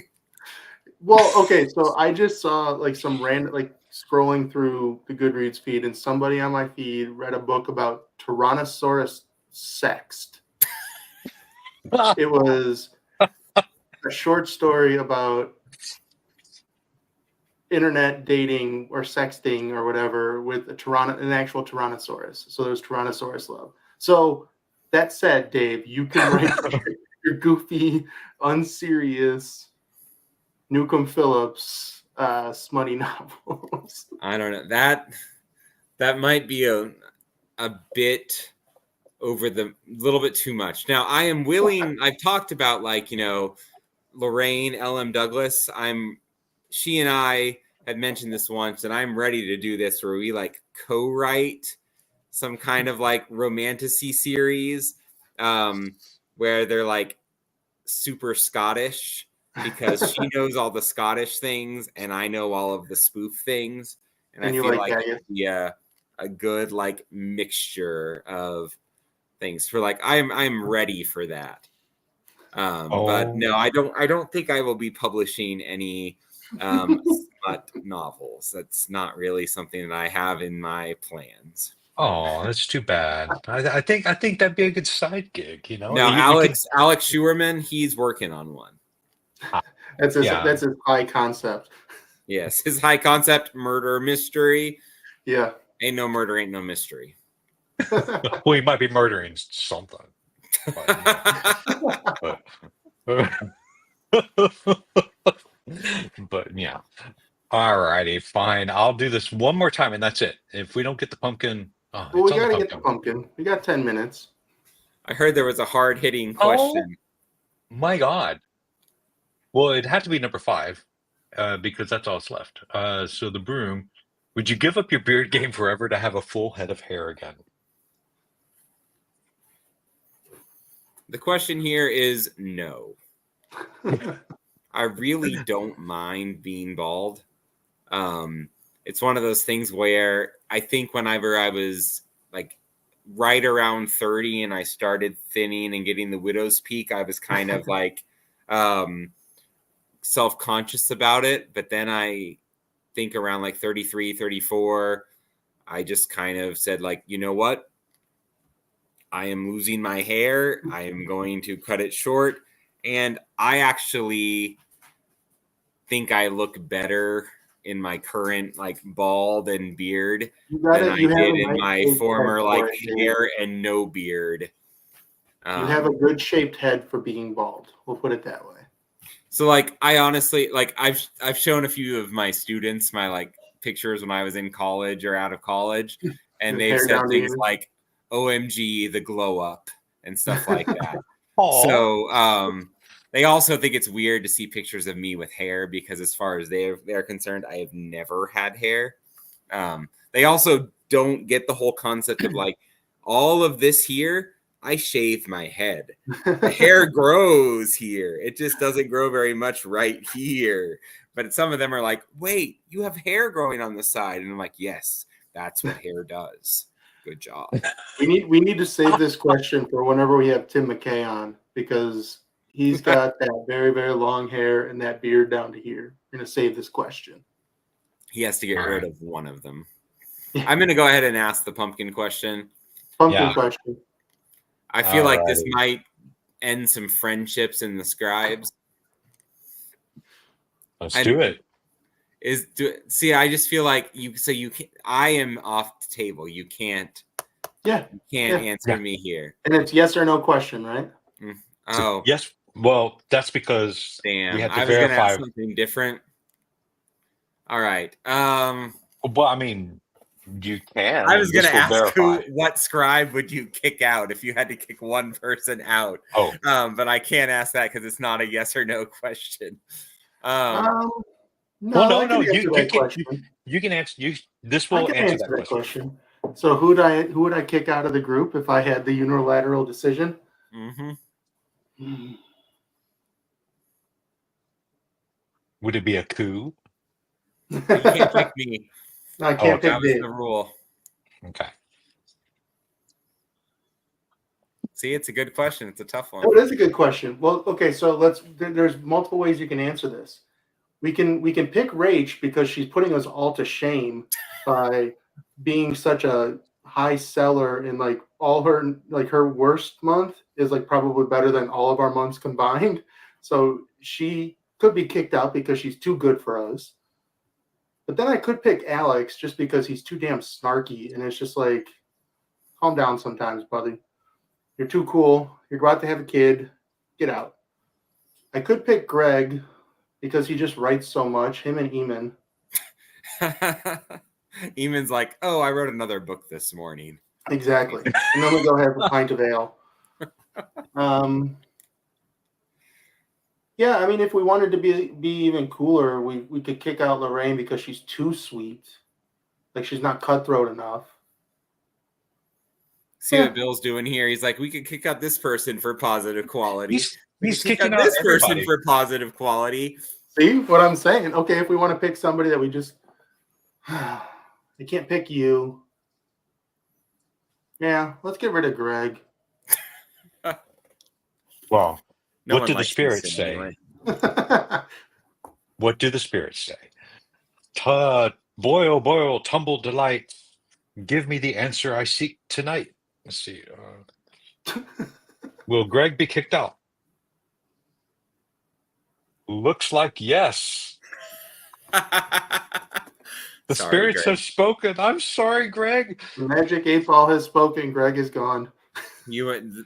Well, okay, so I just saw like some random, like scrolling through the Goodreads feed, and somebody on my feed read a book about Tyrannosaurus sexed. It was a short story about internet dating or sexting or whatever with an actual Tyrannosaurus. So there's Tyrannosaurus love. So that said, Dave, you can write your goofy, unserious Newcomb Phillips smutty novels. I don't know. That might be a bit over the little bit too much. Now I am willing. I've talked about Lorraine L.M. Douglas. She and I had mentioned this once, and I'm ready to do this where we co-write some kind of romantasy series where they're super Scottish because she knows all the Scottish things and I know all of the spoof things. And I feel like it would be a good like mixture of things for like I'm ready for that. But no, I don't think I will be publishing any smut novels. That's not really something that I have in my plans. Oh, that's too bad. I think that'd be a good side gig, you know. No, Alex Schuerman, he's working on one. That's his high concept. Yes, his high concept murder mystery. Yeah. Ain't no murder, ain't no mystery. Well, he might be murdering something. But yeah. All righty, fine. I'll do this one more time and that's it. If we don't get the pumpkin. Well, we got to get the pumpkin. We got 10 minutes. I heard there was a hard-hitting question. Oh, my God. Well, it had to be number 5 because that's all that's left. So the broom. Would you give up your beard game forever to have a full head of hair again? The question here is no. I really don't mind being bald. It's one of those things where I think whenever I was like right around 30 and I started thinning and getting the widow's peak, I was kind of like self-conscious about it. But then I think around like 33, 34, I just kind of said like, you know what? I am losing my hair. I am going to cut it short. And I actually think I look better in my current like bald and beard than I did in my former like hair and no beard. You have a good shaped head for being bald. We'll put it that way. So like I honestly like I've shown a few of my students my like pictures when I was in college or out of college, and they've said things like OMG the glow up and stuff like that. So they also think it's weird to see pictures of me with hair because as far as they're concerned, I have never had hair. They also don't get the whole concept of like all of this here, I shave my head. The hair grows here. It just doesn't grow very much right here. But some of them are like, wait, you have hair growing on the side. And I'm like, yes, that's what hair does. Good job. We need to save this question for whenever we have Tim McKay on because he's got that very, very long hair and that beard down to here. We're going to save this question. He has to get rid of one of them. I'm going to go ahead and ask the pumpkin question. Pumpkin question. I feel like this might end some friendships in the scribes. Let's do it. I just feel like I am off the table. You can't answer me here. And it's yes or no question, right? Oh, yes. Well, that's because we have to verify ask something different. All right. Well, I mean, you can. I was going to ask what scribe would you kick out if you had to kick one person out? Oh, but I can't ask that because it's not a yes or no question. No. You can answer. This will answer that question. So who would I kick out of the group if I had the unilateral decision? Mm-hmm. Would it be a coup? You can't pick me. I can't pick that was the rule. Okay. See, it's a good question. It's a tough one. Oh, it is a good question. Well, okay, so there's multiple ways you can answer this. We can pick Rach because she's putting us all to shame by being such a high seller in like all her worst month is like probably better than all of our months combined. So she could be kicked out because she's too good for us. But then I could pick Alex just because he's too damn snarky, and it's just like, calm down sometimes, buddy. You're too cool. You're about to have a kid. Get out. I could pick Greg because he just writes so much. Him and Eamon. Eamon's like, oh, I wrote another book this morning. Exactly. And then we go have a pint of ale. Yeah, I mean, if we wanted to be even cooler, we could kick out Lorraine because she's too sweet. Like, she's not cutthroat enough. See what Bill's doing here? He's like, we could kick out this person for positive quality. He's Pick kicking out out this everybody. person for positive quality. See what I'm saying? Okay, if we want to pick somebody that we just, they can't pick you. Yeah, let's get rid of Greg. Well, No what one do the likes spirits Houston say? anyway. What do the spirits say? Boil, boil, tumble delight. Give me the answer I seek tonight. Let's see. Will Greg be kicked out? Looks like yes. The Sorry, spirits Greg. have spoken. I'm sorry, Greg. Magic 8-Ball has spoken. Greg is gone.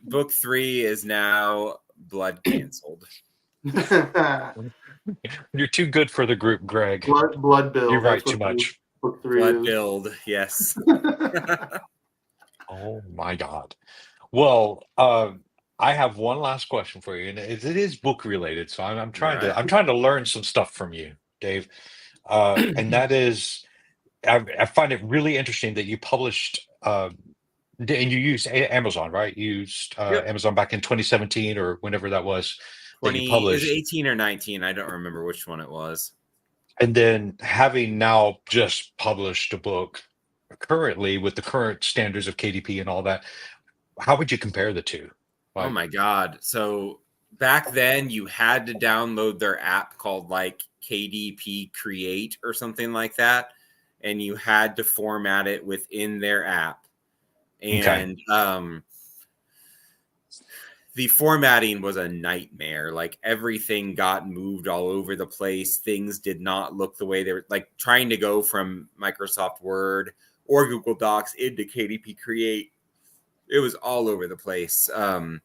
Book 3 is now blood canceled. You're too good for the group, Greg. Blood Bill. You write That's too what much. Book 3 Blood is. build, yes. Oh my God. Well, I have one last question for you, and it is book related. So I'm trying to learn some stuff from you, Dave. And that is, I find it really interesting that you published, and you used Amazon, right? You used Yep. Amazon back in 2017 or whenever that was that you 20 published. is it 18 or 19? I don't remember which one it was. And then having now just published a book currently with the current standards of KDP and all that, how would you compare the two? Oh my God. So back then you had to download their app called like KDP Create or something like that. And you had to format it within their app. And the formatting was a nightmare. Like everything got moved all over the place. Things did not look the way they were, like trying to go from Microsoft Word or Google Docs into KDP Create. It was all over the place. And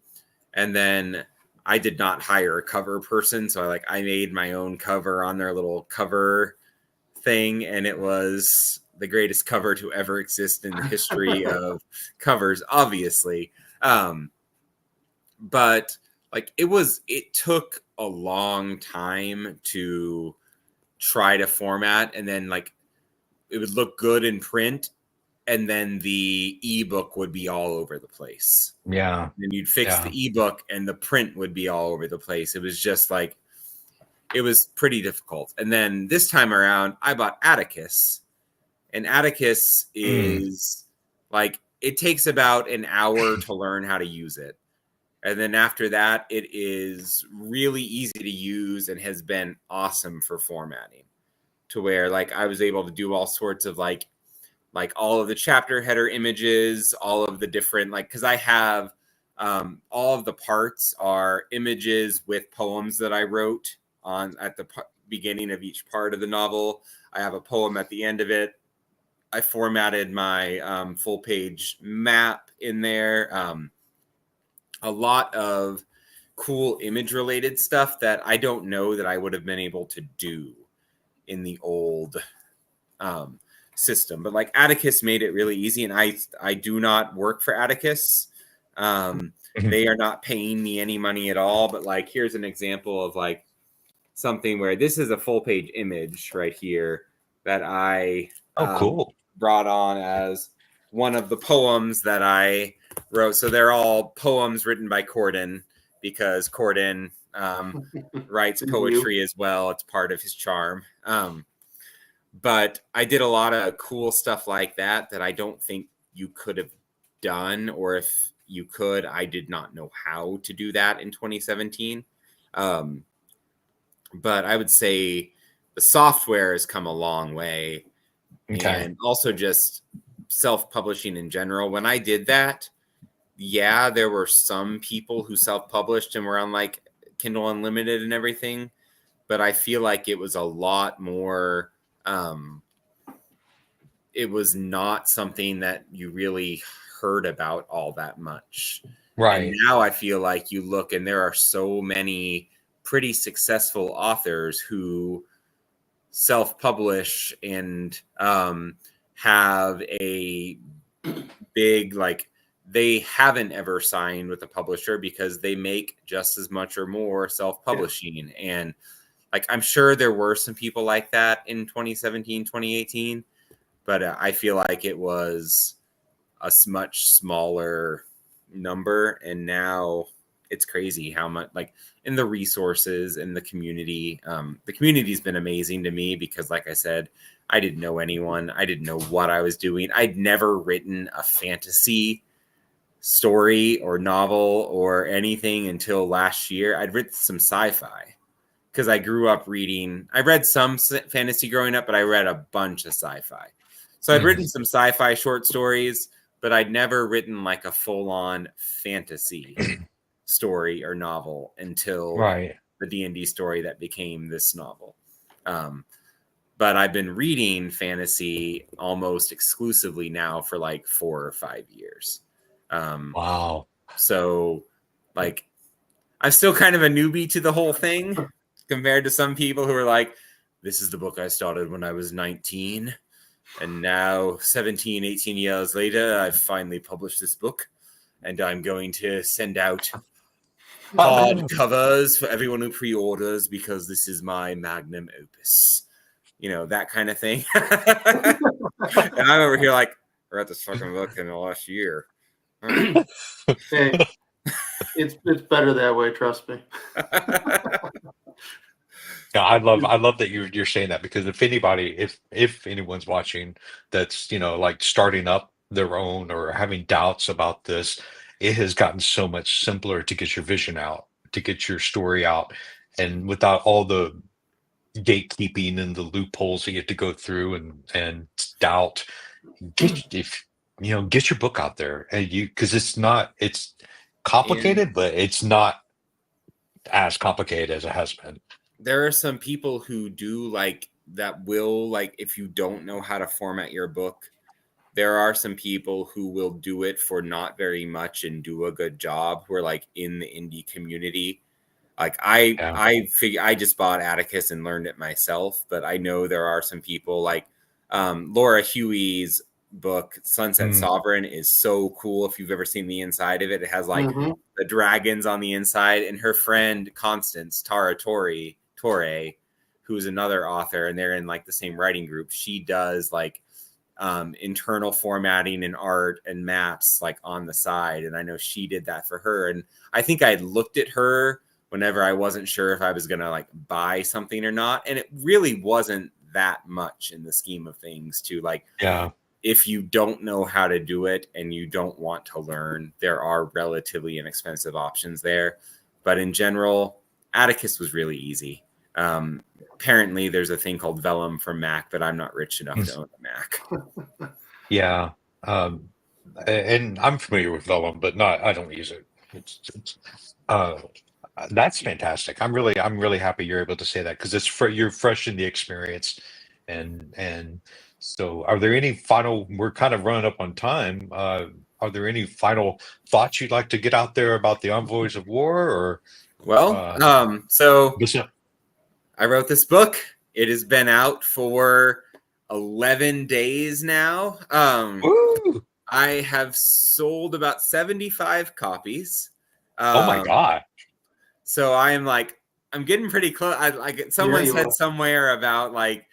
then I did not hire a cover person. So I made my own cover on their little cover thing. And it was the greatest cover to ever exist in the history of covers, obviously. But like it took a long time to try to format, and then like it would look good in print, and then the ebook would be all over the place. Yeah. And you'd fix the ebook and the print would be all over the place. It was just like, it was pretty difficult. And then this time around, I bought Attakus, and Attakus is like, it takes about an hour to learn how to use it. And then after that, it is really easy to use and has been awesome for formatting, to where like I was able to do all sorts of like all of the chapter header images, all of the different, like, because I have all of the parts are images with poems that I wrote on at the beginning of each part of the novel. I have a poem at the end of it. I formatted my full page map in there. A lot of cool image related stuff that I don't know that I would have been able to do in the old system. But like Attakus made it really easy, and I do not work for Attakus. They are not paying me any money at all. But like, here's an example of like something where this is a full page image right here that I cool. brought on as one of the poems that I wrote. So they're all poems written by Corden, because Corden writes poetry as well. It's part of his charm. But I did a lot of cool stuff like that I don't think you could have done, or if you could, I did not know how to do that in 2017. But I would say the software has come a long way. And also just self-publishing in general. When I did that, yeah, there were some people who self-published and were on like Kindle Unlimited and everything, but I feel like it was a lot more, it was not something that you really heard about all that much. Right. And now I feel like you look and there are so many pretty successful authors who self-publish and have a big, like, they haven't ever signed with a publisher because they make just as much or more self-publishing. And like, I'm sure there were some people like that in 2017, 2018, but I feel like it was a much smaller number. And now it's crazy how much like in the resources and the community's been amazing to me because like I said, I didn't know anyone. I didn't know what I was doing. I'd never written a fantasy story or novel or anything until last year. I'd written some sci-fi because I grew up reading. I read some fantasy growing up, but I read a bunch of sci-fi. So I'd written some sci-fi short stories, but I'd never written like a full-on fantasy story or novel until the D&D story that became this novel. But I've been reading fantasy almost exclusively now for like 4 or 5 years. Wow. So like, I'm still kind of a newbie to the whole thing compared to some people who are like, this is the book I started when I was 19. And now 17, 18 years later, I've finally published this book and I'm going to send out hard covers for everyone who pre-orders because this is my magnum opus. You know, that kind of thing. And I'm over here like, I read this fucking book in the last year. Hey, it's better that way, trust me. Yeah, I love that you're saying that because if anyone's watching that's, you know, like starting up their own or having doubts about this, it has gotten so much simpler to get your vision out, to get your story out, and without all the gatekeeping and the loopholes that you have to go through and doubt. Get your book out there, and because it's complicated, but it's not as complicated as it has been. There are some people who do like that will like if you don't know how to format your book, there are some people who will do it for not very much and do a good job who are like in the indie community. Like I just bought Attakus and learned it myself, but I know there are some people like Laura Huey's book Sunset Sovereign is so cool. If you've ever seen the inside of it, it has like the dragons on the inside, and her friend Constance Tara Torre, who's another author, and they're in like the same writing group. She does like internal formatting and art and maps like on the side, and I know she did that for her. And I think I looked at her whenever I wasn't sure if I was gonna like buy something or not, and it really wasn't that much in the scheme of things to like, if you don't know how to do it and you don't want to learn, there are relatively inexpensive options there. But in general, Attakus was really easy. Apparently there's a thing called Vellum for Mac, but I'm not rich enough to own a Mac. Yeah. And I'm familiar with Vellum, but I don't use it. That's fantastic. I'm really happy you're able to say that because you're fresh in the experience, and so are there any we're kind of running up on time. Are there any final thoughts you'd like to get out there about the Envoys of War or? Well, so I wrote this book. It has been out for 11 days now. I have sold about 75 copies. Oh my God. So I'm getting pretty close. Someone said somewhere about like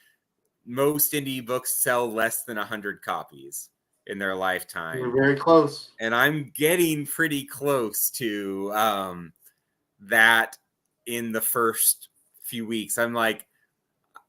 most indie books sell less than 100 copies in their lifetime. You're very close. And I'm getting pretty close to that in the first few weeks. I'm like,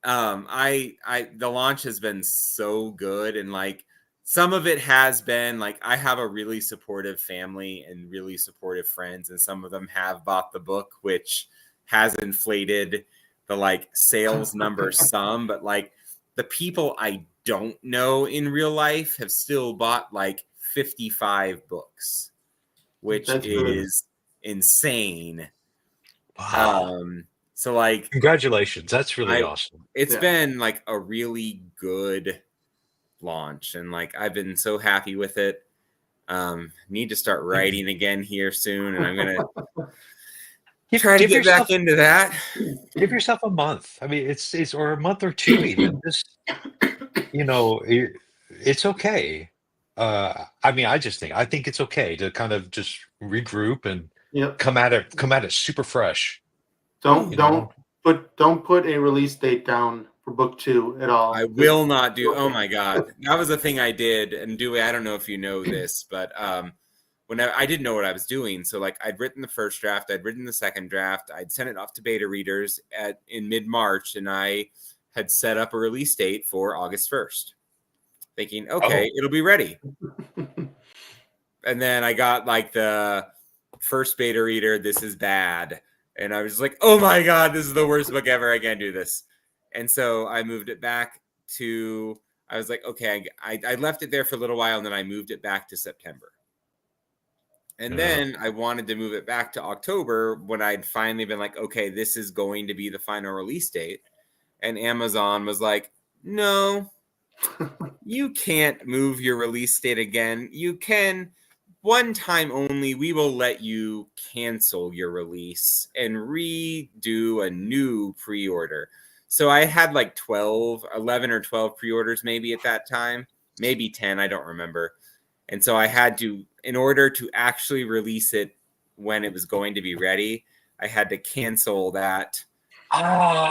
the launch has been so good, and like some of it has been like I have a really supportive family and really supportive friends, and some of them have bought the book, which has inflated the like sales number some, but like the people I don't know in real life have still bought like 55 books, which is insane. Wow. So like congratulations. That's really awesome. It's been like a really good launch, and like I've been so happy with it. Need to start writing again here soon, and I'm gonna try to get back into that. Give yourself a month. I mean, it's or a month or two even. Just it's okay. I mean, I think it's okay to kind of just regroup and come at it super fresh. Don't put a release date down for book 2 at all. I will not do. Oh my God, that was a thing I did. And Dewey, I don't know if you know this, but when I didn't know what I was doing. So like I'd written the first draft, I'd written the second draft, I'd sent it off to beta readers in mid-March, and I had set up a release date for August 1st, thinking, okay, it'll be ready. And then I got like the first beta reader, this is bad. And I was like, oh my God, this is the worst book ever. I can't do this. And so I moved it back to, I was like, okay, I left it there for a little while, and then I moved it back to September. And then I wanted to move it back to October when I'd finally been like, okay, this is going to be the final release date. And Amazon was like, no, you can't move your release date again. You can one time only. We will let you cancel your release and redo a new pre-order. So I had like 11 or 12 pre-orders maybe at that time, maybe 10, I don't remember. And so I had to, in order to actually release it when it was going to be ready, I had to cancel that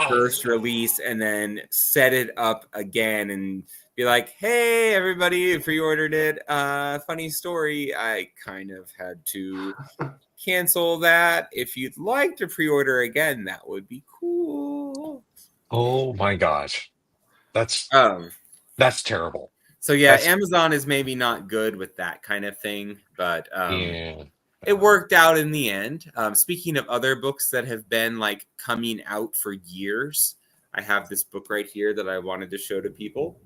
first release and then set it up again and be like, hey, everybody, pre-ordered it. Funny story, I kind of had to cancel that. If you'd like to pre-order again, that would be cool. Oh my gosh. That's terrible. So yeah, Amazon is maybe not good with that kind of thing, but it worked out in the end. Speaking of other books that have been like coming out for years, I have this book right here that I wanted to show to people.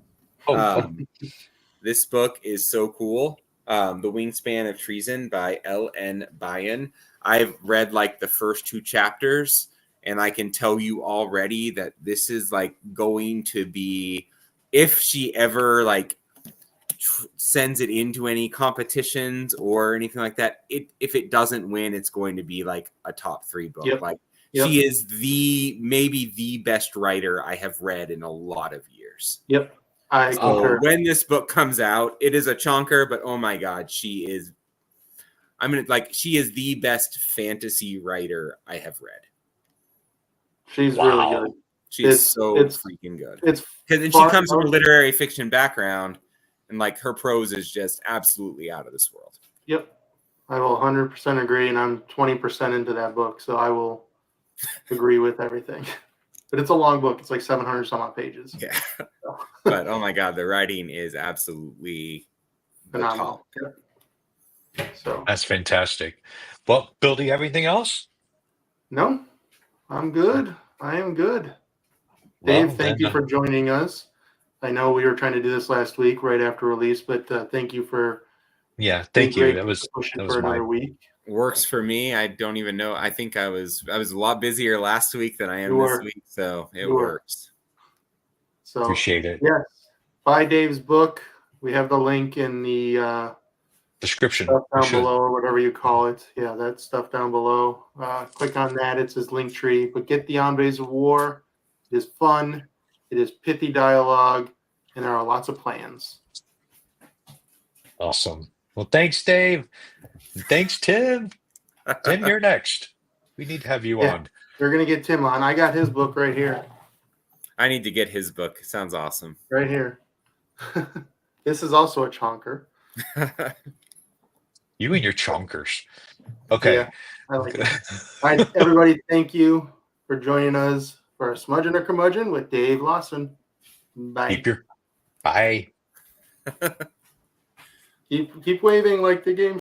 This book is so cool. The Wingspan of Treason by L.N. Bayan. I've read like the first 2 chapters, and I can tell you already that this is like going to be, if she ever like sends it into any competitions or anything like that, if it doesn't win, it's going to be like a top 3 book. She is maybe the best writer I have read in a lot of years. So when this book comes out, it is a chonker, but oh my God, she is the best fantasy writer I have read. She's really good. She's so freaking good. Because she comes from a literary fiction background, and like her prose is just absolutely out of this world. Yep. I will 100% agree, and I'm 20% into that book, so I will agree with everything. But it's a long book. It's like 700 some odd pages. Yeah. So. But oh my God, the writing is absolutely phenomenal. Yep. So that's fantastic. Well, Bill, do you have anything else? No, I'm good. I am good. Dave, thank you for joining us. I know we were trying to do this last week right after release, but thank you for thank you. That was another week. Works for me. I don't even know. I think I was a lot busier last week than I am this week, so it works. So appreciate it. Yes. Buy Dave's book. We have the link in the description stuff down below, or whatever you call it. Yeah, that stuff down below. Click on that. It's his link tree. But get the Envoys of War. It is fun. It is pithy dialogue, and there are lots of plans. Awesome. Well, thanks, Dave. And thanks, Tim. Tim, you're next. We need to have you on. We're going to get Tim on. I got his book right here. I need to get his book. It sounds awesome. Right here. This is also a chonker. You and your chonkers. Okay. Yeah, I like it. All right, everybody, thank you for joining us for Schmudgeon of Curmudgeon with Dave Lawson. Bye. Bye. Keep waving like the game